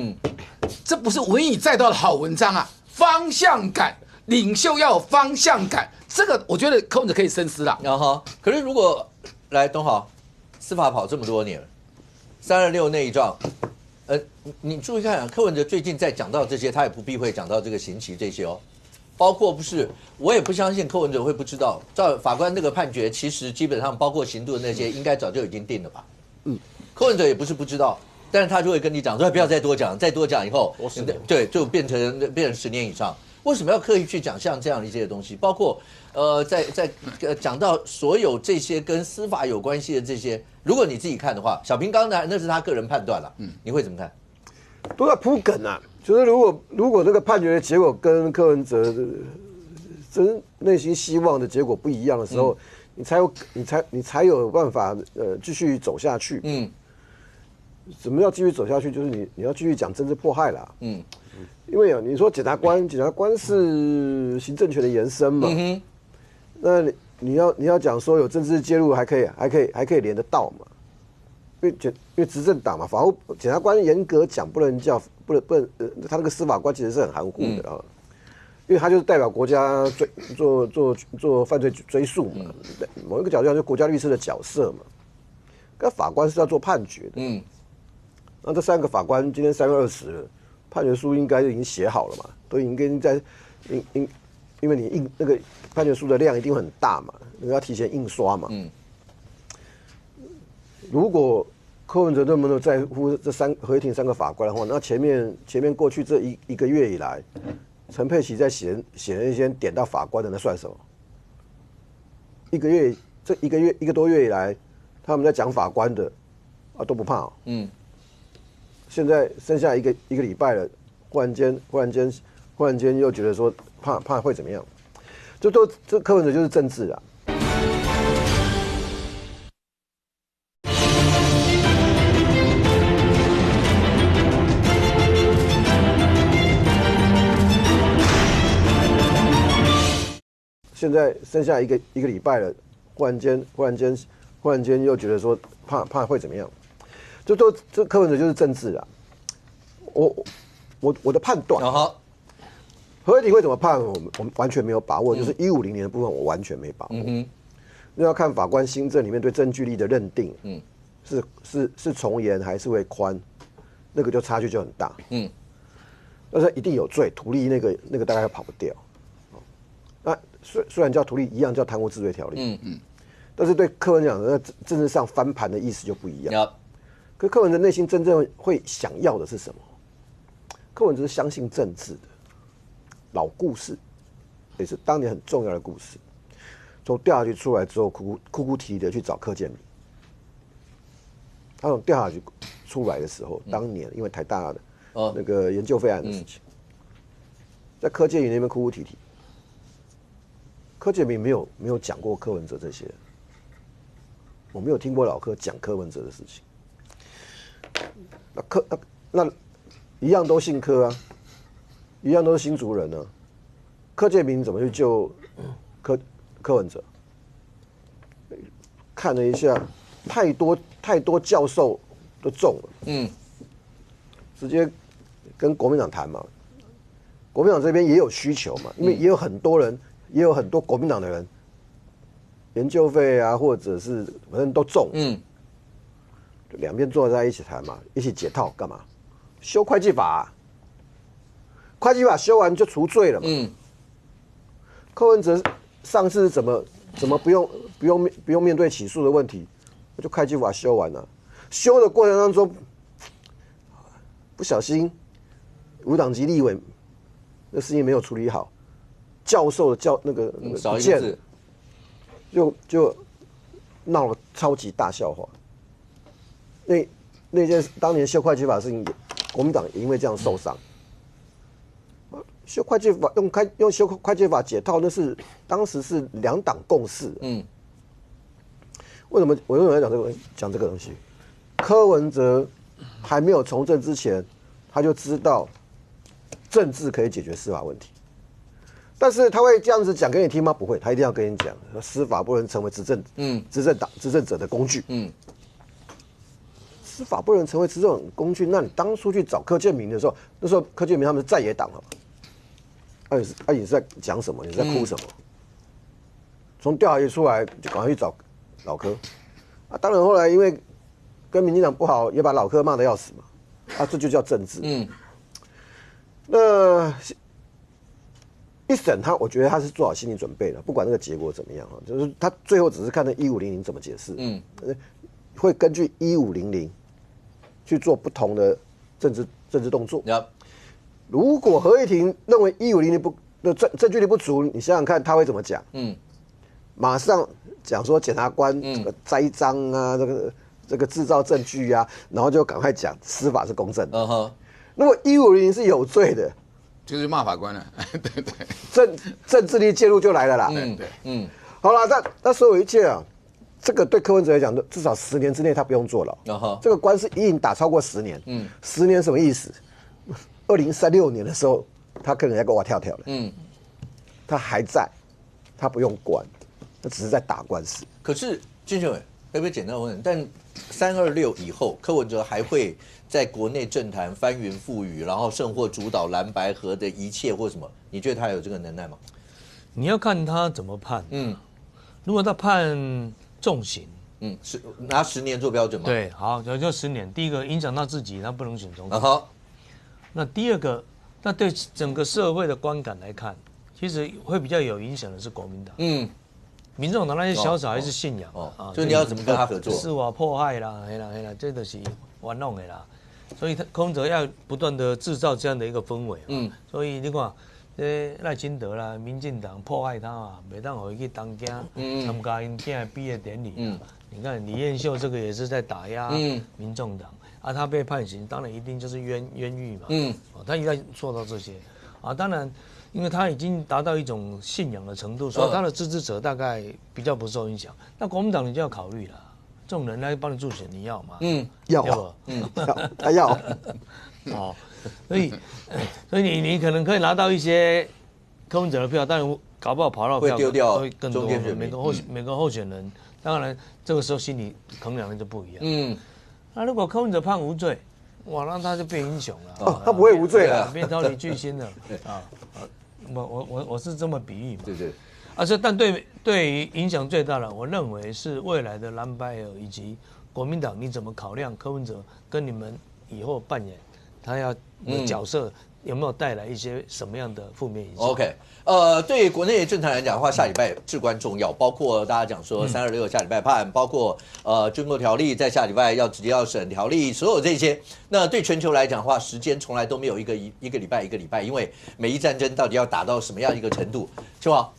这不是文以载道的好文章啊。方向感，领袖要有方向感，这个我觉得柯文哲可以深思啦。可是如果来东豪，司法跑这么多年了，326那一状。你注意看啊，柯文哲最近在讲到这些，他也不避讳讲到这个刑期这些包括我也不相信柯文哲会不知道，照法官那个判决，其实基本上包括刑度的那些，应该早就已经定了吧？柯文哲也不是不知道，但是他就会跟你讲说，不要再多讲，再多讲以后，对，就变成10年以上。为什么要刻意去讲像这样的一些东西？包括在讲到所有这些跟司法有关系的这些，如果你自己看的话，小平刚才那是他个人判断了，你会怎么看？都在铺梗啊，就是如果这个判决的结果跟柯文哲真内心希望的结果不一样的时候，你才有办法继续走下去。什么要继续走下去？就是你要继续讲政治迫害啦。因为你说检察官是行政权的延伸嘛，那你要讲说有政治介入还可以连得到嘛？因为执政党嘛，法务检察官严格讲不能他那个司法官其实是很含糊的啊，因为他就是代表国家做犯罪追诉嘛，某一个角度上就国家律师的角色嘛。那法官是要做判决的，那这3个法官今天3月20了。判决书应该就已经写好了嘛，都应该在因为你印那个判决书的量一定很大嘛，你要提前印刷嘛。如果柯文哲那么在乎合议庭3个法官的话，那前面过去这一个月以来，陈佩琪在写了一些点到法官的，那算什么？一个多月以来，他们在讲法官的啊都不怕哦。现在剩下一个礼拜了，忽然间又觉得说怕会怎么样？这柯文哲就是政治啊。现在剩下一个礼拜了，忽然间又觉得说怕会怎么样？这柯文哲就是政治啊！我的判断，合议庭会怎么判，我们完全没有把握。就是150年的部分，我完全没把握。那要看法官新政里面对证据力的认定，是从严还是会宽，那个就差距就很大。但是一定有罪，图利那个大概跑不掉。那虽然叫图利，一样叫贪污治罪条例。但是对柯文哲讲的政治上翻盘的意思就不一样。可柯文哲内心真正会想要的是什么？柯文哲是相信政治的，老故事，也是当年很重要的故事。从调查局出来之后，哭哭啼啼的去找柯建铭。他从调查局出来的时候，当年因为台大的那个研究费案的事情，在柯建铭那边哭哭啼啼。柯建铭没有讲过柯文哲这些，我没有听过老柯讲柯文哲的事情。那一样都姓柯啊，一样都是新竹人啊。柯建铭怎么去救柯文哲？看了一下，太多教授都中了，直接跟国民党谈嘛。国民党这边也有需求嘛，因为也有很多国民党的人，研究费啊，或者是反正都中，两边坐在一起谈嘛，一起解套干嘛？修会计法，会计法修完就除罪了嘛。柯文哲上次怎么不用面对起诉的问题，就会计法修完了。修的过程当中，不小心无党籍立委那事情没有处理好，教授的那个不见了，就闹了超级大笑话。那件当年修会计法的事情，国民党也因为这样受伤。修会计法用修会计法解套，那是当时是两党共识。为什么我要讲这个东西？柯文哲还没有从政之前，他就知道政治可以解决司法问题，但是他会这样子讲给你听吗？不会，他一定要跟你讲，司法不能成为执政者的工具。司法不能成为执政工具，那你当初去找柯建铭的时候，那时候柯建铭他们是在野党了。你是在讲什么？你是在哭什么？从调查局出来就赶快去找老柯啊！当然后来因为跟民进党不好，也把老柯骂得要死嘛。这就叫政治。那一审我觉得他是做好心理准备的，不管那个结果怎么样就是他最后只是看那1500怎么解释。会根据1500去做不同的政治动作。如果合议庭认为1500的证据力不足，你想想看他会怎么讲？马上讲说检察官这个栽赃啊，这个制造证据啊，然后就赶快讲司法是公正的。如果1500是有罪的，就是骂法官了。对，政治力介入就来了啦。好了，那所有一切啊，这个对柯文哲来讲，至少10年之内他不用坐牢。这个官司一定打超过10年。10年什么意思？2036年的时候，他可能要跟我跳跳了。他还在，他不用关，他只是在打官司。可是俊雄委，会不会简单问？但326以后，柯文哲还会在国内政坛翻云覆雨，然后甚或主导蓝白合的一切或什么？你觉得他有这个能耐吗？你要看他怎么判。如果他判重刑，是拿10年做标准吗？对，好，就10年。第一个影响到自己，他不能选总统。那第二个，那对整个社会的观感来看，其实会比较有影响的是国民党。民众党那些小孩是信仰所以你要怎么跟他合作？自我迫害啦，黑啦，这都是玩弄的啦。所以柯文哲要不断的制造这样的一个氛围。所以你看，赖清德啦，民进党迫害他啊，每当回去当家参加因囝的毕业典礼。你看李彦秀这个也是在打压民众党他被判刑，当然一定就是冤狱嘛。他一旦做到这些当然。因为他已经达到一种信仰的程度，所以他的支持者大概比较不受影响。那国民党你就要考虑了，这种人来帮你助选，你要吗？要，他要。所以你可能可以拿到一些柯文哲的票，但是搞不好跑到票会丢掉会更多。每个候选人，当然这个时候心理衡量的就不一样。那如果柯文哲判无罪，哇，那他就变英雄了。他不会无罪了，变超级巨星了。我是这么比喻嘛。对。但对于影响最大的，我认为是未来的蓝白合以及国民党，你怎么考量柯文哲跟你们以后扮演他要的角色，有没有带来一些什么样的负面影响 ？OK， 对国内政坛来讲的话，下礼拜至关重要，包括大家讲说326下礼拜判，包括军购条例在下礼拜直接要审条例，所有这些，那对全球来讲的话，时间从来都没有一个礼拜，因为美伊战争到底要打到什么样一个程度，是吧？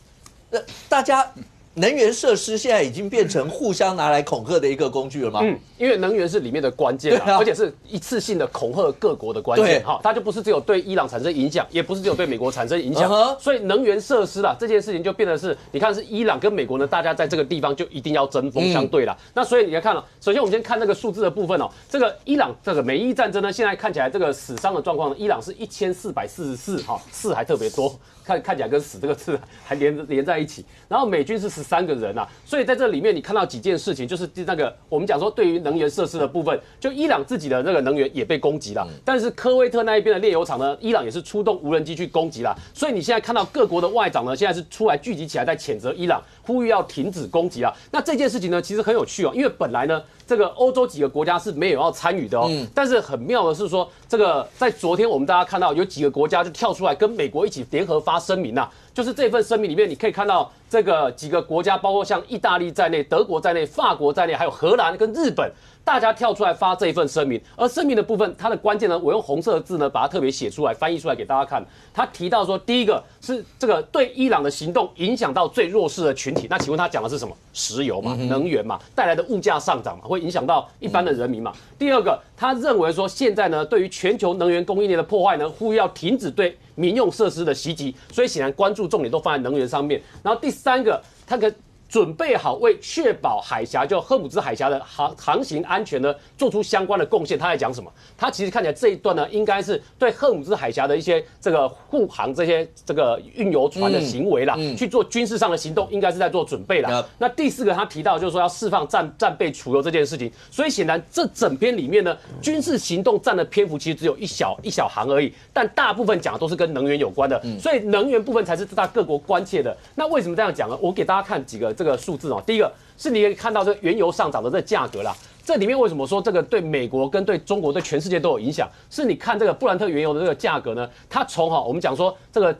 那大家。能源设施现在已经变成互相拿来恐吓的一个工具了吗？因为能源是里面的关键而且是一次性的恐吓各国的关键。它就不是只有对伊朗产生影响，也不是只有对美国产生影响。所以能源设施这件事情就变得是，你看是伊朗跟美国呢，大家在这个地方就一定要针锋相对了。那所以你来看首先我们先看那个数字的部分这个伊朗这个美伊战争呢，现在看起来这个死伤的状况呢，伊朗是1444，4还特别多。看起来跟死这个字还连在一起，然后美军是13个人所以在这里面你看到几件事情，就是那个我们讲说对于能源设施的部分，就伊朗自己的那个能源也被攻击了，但是科威特那一边的炼油厂呢，伊朗也是出动无人机去攻击了，所以你现在看到各国的外长呢，现在是出来聚集起来在谴责伊朗，呼吁要停止攻击了。那这件事情呢，其实很有趣因为本来呢，这个欧洲几个国家是没有要参与的但是很妙的是说，这个在昨天我们大家看到有几个国家就跳出来跟美国一起联合发声明就是这份声明里面，你可以看到这个几个国家，包括像意大利在内、德国在内、法国在内，还有荷兰跟日本，大家跳出来发这一份声明。而声明的部分，它的关键呢，我用红色的字呢把它特别写出来、翻译出来给大家看。他提到说，第一个是这个对伊朗的行动影响到最弱势的群体。那请问他讲的是什么？石油嘛，能源嘛，带来的物价上涨嘛，会影响到一般的人民嘛。第二个，他认为说现在呢，对于全球能源供应链的破坏呢，呼吁要停止对民用设施的袭击，所以显然关注重点都放在能源上面。然后第三个，他准备好为确保海峡就赫姆兹海峡的航行安全呢，做出相关的贡献。他在讲什么？他其实看起来这一段呢，应该是对赫姆兹海峡的一些这个护航这些这个运油船的行为啦，去做军事上的行动，应该是在做准备啦。那第四个他提到就是说要释放战备储油这件事情，所以显然这整篇里面呢，军事行动占的篇幅其实只有一小行而已，但大部分讲的都是跟能源有关的，所以能源部分才是大各国关切的。那为什么这样讲呢？我给大家看几个这个数字第一个是你可以看到这原油上涨的这价格啦。这里面为什么说这个对美国跟对中国对全世界都有影响？是你看这个布兰特原油的这个价格呢，它从我们讲说这个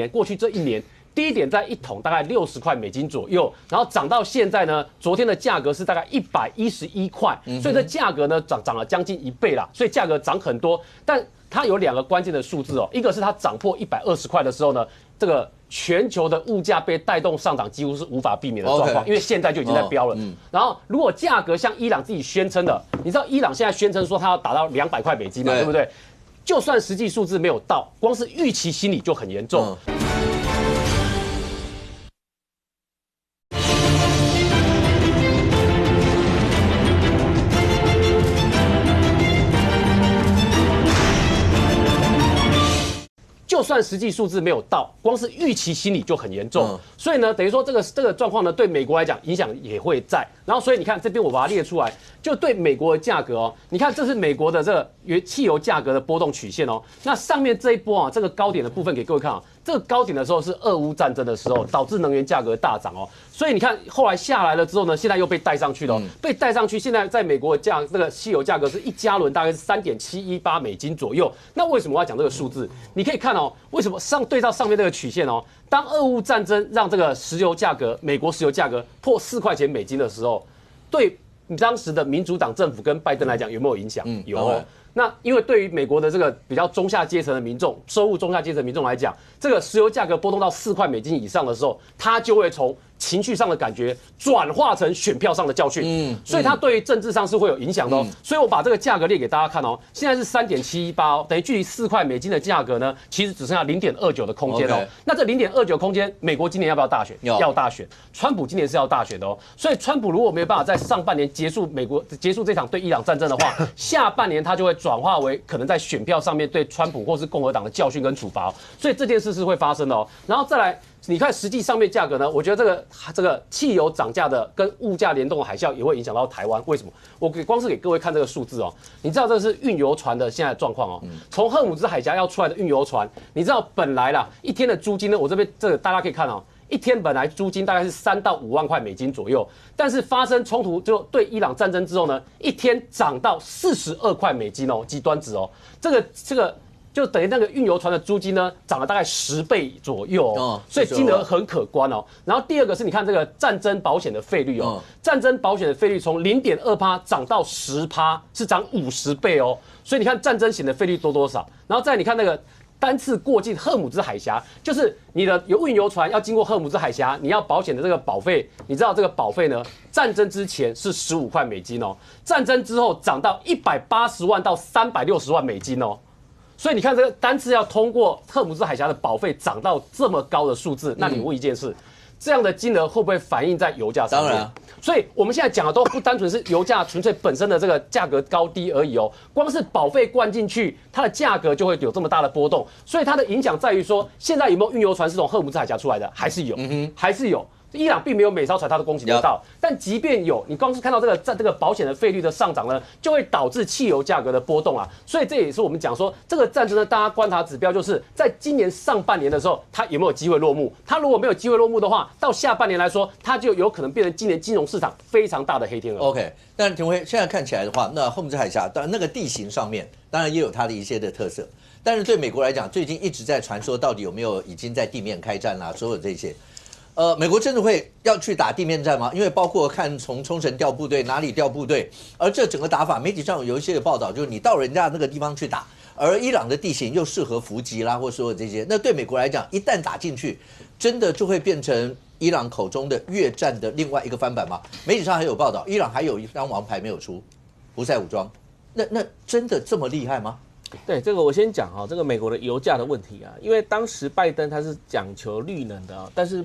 过去这一年低点在1桶大概60块美金左右，然后涨到现在呢，昨天的价格是大概111块，所以这价格呢涨了将近1倍啦，所以价格涨很多。但它有2个关键的数字一个是它涨破120块的时候呢，这个全球的物价被带动上涨，几乎是无法避免的状况，因为现在就已经在飙了。然后，如果价格像伊朗自己宣称的，你知道伊朗现在宣称说它要达到200块美金嘛，对不对？就算实际数字没有到，光是预期心理就很严重。就算实际数字没有到，光是预期心理就很严重。所以呢，等于说这个状况呢，对美国来讲影响也会在。然后所以你看这边我把它列出来，就对美国的价格哦，你看这是美国的这个汽油价格的波动曲线哦。那上面这一波啊，这个高点的部分给各位看啊，这个高点的时候是俄乌战争的时候，导致能源价格大涨哦。所以你看后来下来了之后呢，现在又被带上去了，被带上去。现在在美国的这个汽油价格是1加仑大概是3.718美金左右。那为什么我要讲这个数字？你可以看哦，为什么对照上面这个曲线哦，当俄乌战争让这个石油价格，美国石油价格破4块钱美金的时候，对当时的民主党政府跟拜登来讲有没有影响？有哦。那因为对于美国的这个比较中下阶层的民众，收入中下阶层民众来讲，这个石油价格波动到4块美金以上的时候，它就会从情绪上的感觉转化成选票上的教训，所以它对于政治上是会有影响的哦。所以我把这个价格列给大家看哦，现在是3.718哦，等于距离4块美金的价格呢，其实只剩下0.29的空间哦。那这0.29空间，美国今年要不要大选？要大选，川普今年是要大选的哦。所以川普如果没有办法在上半年结束这场对伊朗战争的话，下半年他就会转化为可能在选票上面对川普或是共和党的教训跟处罚哦。所以这件事是会发生的哦。然后再来。你看实际上面价格呢？我觉得这个汽油涨价的跟物价联动的海啸也会影响到台湾。为什么？我光是给各位看这个数字哦，你知道这是运油船的现在的状况哦。从赫姆兹海峡要出来的运油船，你知道本来啦一天的租金呢，我这边这个大家可以看哦，一天本来租金大概是3到5万块美金左右，但是发生冲突就对伊朗战争之后呢，一天涨到42块美金哦，极端值哦，这个。就等于那个运油船的租金呢，涨了大概10倍左右哦，所以金额很可观哦。然后第二个是你看这个战争保险的费率哦，战争保险的费率从0.2%涨到10%，是涨50倍哦。所以你看战争险的费率多少？然后再你看那个单次过境赫姆兹海峡，就是你的运油船要经过赫姆兹海峡，你要保险的这个保费，你知道这个保费呢？战争之前是15块美金哦，战争之后涨到180万到360万美金哦。所以你看，这个单次要通过赫姆兹海峡的保费涨到这么高的数字，那你问一件事，这样的金额会不会反映在油价上面？当然，所以我们现在讲的都不单纯是油价纯粹本身的这个价格高低而已哦，光是保费灌进去，它的价格就会有这么大的波动。所以它的影响在于说，现在有没有运油船是从赫姆兹海峡出来的？还是有，还是有。伊朗并没有每艘船它都供给得到，但即便有，你光是看到这个保险的费率的上涨呢，就会导致汽油价格的波动啊。所以这也是我们讲说，这个战争呢，大家观察指标就是在今年上半年的时候，它有没有机会落幕？它如果没有机会落幕的话，到下半年来说，它就有可能变成今年金融市场非常大的黑天鹅。OK， 但田辉现在看起来的话，那赫姆兹海峡当然那个地形上面，当然也有它的一些的特色。但是对美国来讲，最近一直在传说到底有没有已经在地面开战啦，所有这些。美国真的会要去打地面战吗？因为包括看从冲绳调部队哪里调部队，而这整个打法，媒体上有一些的报道，就是你到人家那个地方去打，而伊朗的地形又适合伏击啦，或所有这些，那对美国来讲，一旦打进去，真的就会变成伊朗口中的越战的另外一个翻版吗？媒体上还有报道，伊朗还有一张王牌没有出，胡塞武装，那真的这么厉害吗？对，这个我先讲哈，这个美国的油价的问题啊，因为当时拜登他是讲求绿能的啊，但是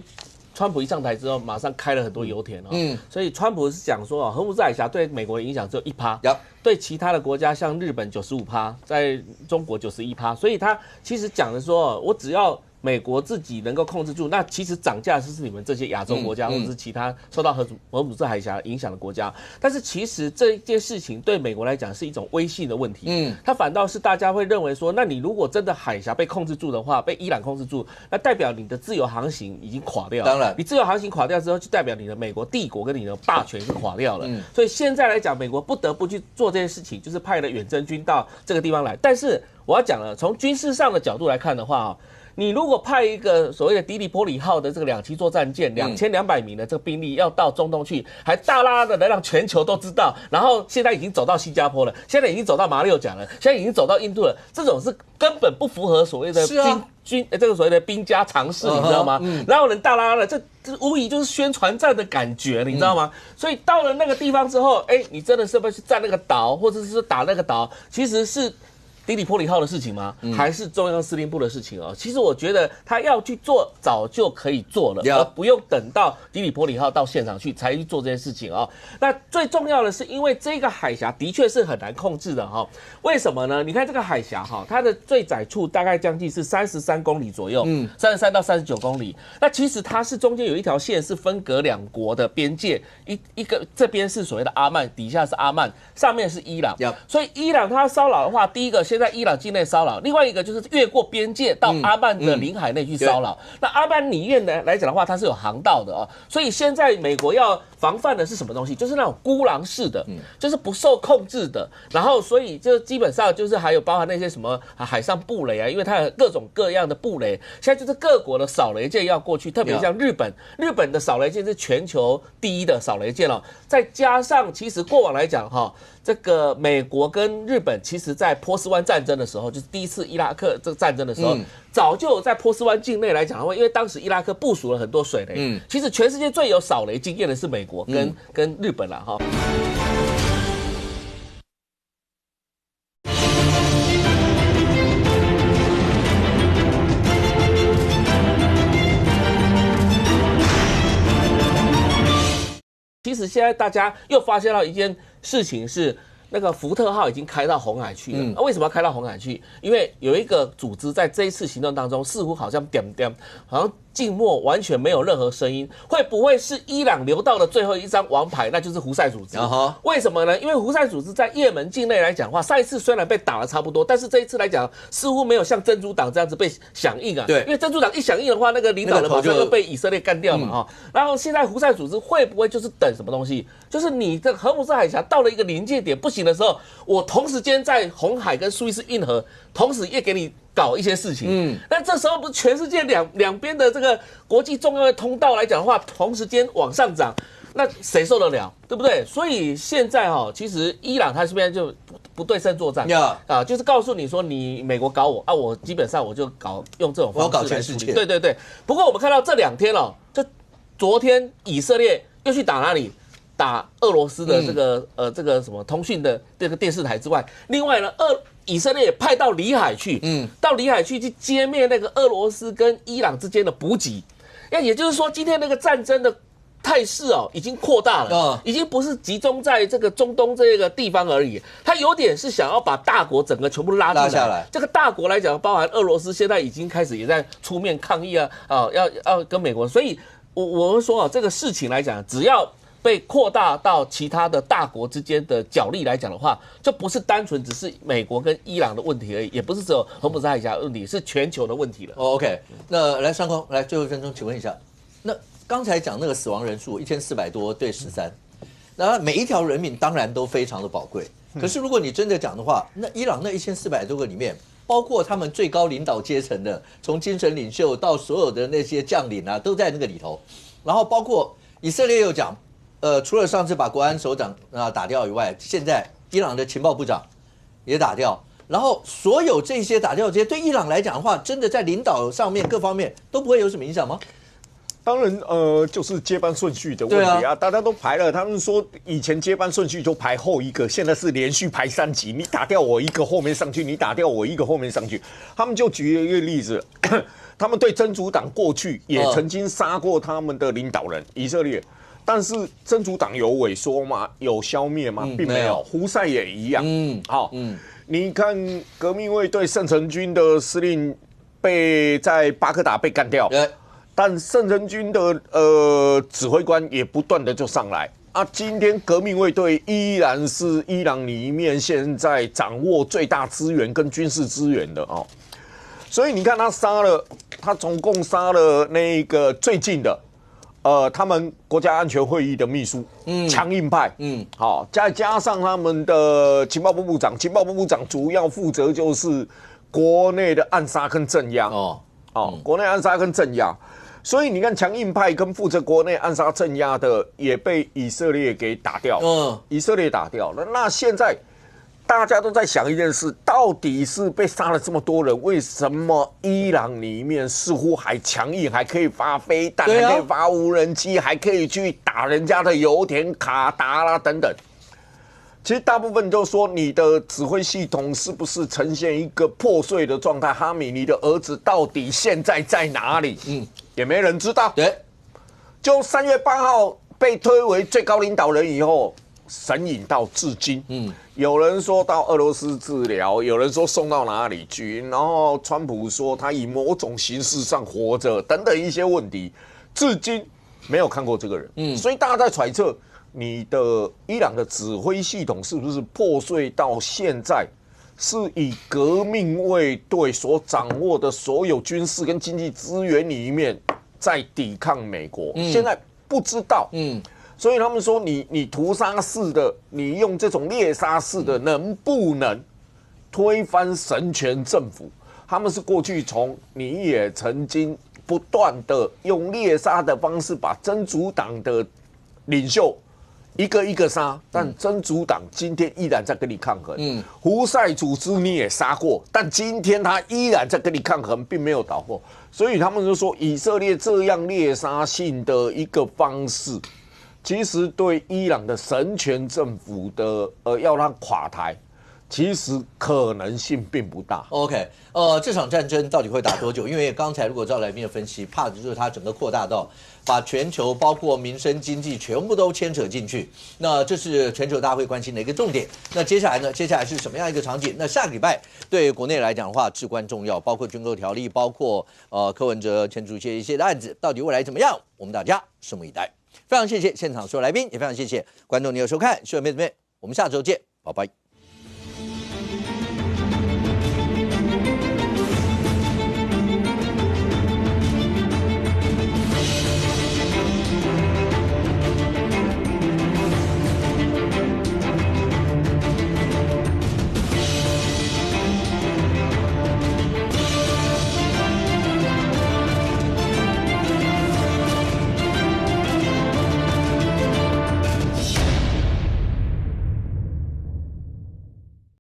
川普一上台之后，马上开了很多油田哦，所以川普是讲说啊，赫姆兹海峡对美国的影响只有1%，对其他的国家像日本95%，在中国91%，所以他其实讲的说，我只要美国自己能够控制住，那其实涨价是你们这些亚洲国家或者是其他受到荷姆兹海峡影响的国家。但是其实这件事情对美国来讲是一种威信的问题。它反倒是大家会认为说，那你如果真的海峡被控制住的话，被伊朗控制住，那代表你的自由航行已经垮掉了。当然，你自由航行垮掉之后，就代表你的美国帝国跟你的霸权是垮掉了。所以现在来讲，美国不得不去做这件事情，就是派了远征军到这个地方来。但是我要讲了，从军事上的角度来看的话，你如果派一个所谓的迪里波里号的这个2栖作战舰，2200名的这个兵力要到中东去，还大拉的来让全球都知道，然后现在已经走到新加坡了，现在已经走到马六甲了，现在已经走到印度了，这种是根本不符合所谓的这个所谓的兵家常识，你知道吗？然后人大拉了，这无疑就是宣传战的感觉，你知道吗？所以到了那个地方之后，你真的是不是去占那个岛，或者是打那个岛，其实是迪里波里号的事情吗？还是中央司令部的事情哦？其实我觉得他要去做，早就可以做了，而不用等到迪里波里号到现场去才去做这件事情哦。那最重要的是，因为这个海峡的确是很难控制的哈。为什么呢？你看这个海峡哈，它的最窄处大概将近是33公里左右，33到39公里。那其实它是中间有一条线是分隔两国的边界，一个这边是所谓的阿曼，底下是阿曼，上面是伊朗。所以伊朗它要骚扰的话，第一个先在伊朗境内骚扰，另外一个就是越过边界到阿曼的领海内去骚扰。那阿曼里面呢来讲的话，它是有航道的哦，所以现在美国要防范的是什么东西？就是那种孤狼式的，就是不受控制的。然后所以就基本上就是还有包含那些什么海上布雷啊，因为它有各种各样的布雷，现在就是各国的扫雷舰要过去，特别像日本的扫雷舰是全球第一的扫雷舰哦，再加上其实过往来讲哈。这个美国跟日本，其实在波斯湾战争的时候，就是第一次伊拉克这个战争的时候，早就有在波斯湾境内来讲的话，因为当时伊拉克部署了很多水雷，其实全世界最有扫雷经验的是美国跟日本啦哈。其实现在大家又发现到一件事情是，那个福特号已经开到红海去了。为什么要开到红海去？因为有一个组织在这一次行动当中，似乎好像好像静默，完全没有任何声音。会不会是伊朗留到的最后一张王牌，那就是胡塞组织？为什么呢？因为胡塞组织在也门境内来讲的话，上一次虽然被打了差不多，但是这一次来讲，似乎没有像真主党这样子被响应啊。对，因为真主党一响应的话，那个领导人马上就被以色列干掉嘛哈。然后现在胡塞组织会不会就是等什么东西？就是你的荷姆斯海峡到了一个临界点不行的时候，我同时间在红海跟苏伊士运河同时也给你搞一些事情，但这时候不是全世界两边的这个国际重要的通道来讲的话，同时间往上涨，那谁受得了，对不对？所以现在其实伊朗它这边就不对称作战就是告诉你说你美国搞我啊，我基本上我就用这种方式来处理。对。不过我们看到这2天就昨天以色列又去打哪里？打俄罗斯的这个什么通讯的这个电视台之外，另外呢，以色列也派到里海去，到里海去歼灭那个俄罗斯跟伊朗之间的补给。也就是说，今天那个战争的态势已经扩大了，已经不是集中在这个中东这个地方而已，它有点是想要把大国整个全部拉下来。这个大国来讲，包含俄罗斯，现在已经开始也在出面抗议要跟美国。所以我们说这个事情来讲，只要被扩大到其他的大国之间的角力来讲的话，就不是单纯只是美国跟伊朗的问题而已，也不是只有荷姆斯海峡的问题，是全球的问题了。OK， 那来上空，来最后1分钟，请问一下，那刚才讲那个死亡人数1400多对13，那每一条人命当然都非常的宝贵。可是如果你真的讲的话，那伊朗那1400多个里面，包括他们最高领导阶层的，从精神领袖到所有的那些将领啊，都在那个里头。然后包括以色列又讲。除了上次把国安首长打掉以外，现在伊朗的情报部长也打掉，然后所有这些打掉这些，对伊朗来讲的话，真的在领导上面各方面都不会有什么影响吗？当然，就是接班顺序的问题啊，大家都排了。他们说以前接班顺序就排后一个，现在是连续排3级，你打掉我一个后面上去，你打掉我一个后面上去。他们就举了一个例子，他们对真主党过去也曾经杀过他们的领导人以色列。但是真主党有萎缩吗？有消灭吗？并没有。胡塞也一样。你看革命卫队圣城军的司令被在巴格达被干掉，但圣城军的指挥官也不断的就上来啊。今天革命卫队依然是伊朗里面现在掌握最大资源跟军事资源的所以你看他总共杀了那个最近的。他们国家安全会议的秘书，强硬派，再加上他们的情报部部长主要负责就是国内的暗杀跟镇压，国内暗杀跟镇压，所以你看强硬派跟负责国内暗杀镇压的也被以色列给打掉，以色列打掉了。那现在大家都在想一件事，到底是被杀了这么多人，为什么伊朗里面似乎还强硬，还可以发飞弹，还可以发无人机，还可以去打人家的油田卡达啦等等？其实大部分就说你的指挥系统是不是呈现一个破碎的状态？哈米，你的儿子到底现在在哪里？也没人知道。对，就3月8号被推为最高领导人以后，神隐到至今。有人说到俄罗斯治疗，有人说送到哪里去，然后川普说他以某种形式上活着，等等一些问题，至今没有看过这个人。所以大家在揣测。你的伊朗的指挥系统是不是破碎到现在，是以革命卫队所掌握的所有军事跟经济资源里面在抵抗美国？现在不知道。所以他们说你屠杀式的，你用这种猎杀式的，能不能推翻神权政府？他们是过去你也曾经不断的用猎杀的方式把真主党的领袖。一个一个杀，但真主党今天依然在跟你抗衡。胡塞组织你也杀过，但今天他依然在跟你抗衡，并没有倒过。所以他们就说，以色列这样猎杀性的一个方式，其实对伊朗的神权政府的要让垮台，其实可能性并不大。OK， 这场战争到底会打多久？因为刚才如果照来宾的分析，怕的就是它整个扩大到把全球包括民生经济全部都牵扯进去。那这是全球大家会关心的一个重点。那接下来呢？接下来是什么样一个场景？那下个礼拜对国内来讲的话至关重要，包括军购条例，包括柯文哲前主席一些的案子，到底未来怎么样？我们大家拭目以待。非常谢谢现场所有来宾，也非常谢谢观众您的收看，谢谢妹子们，我们下周见，拜拜。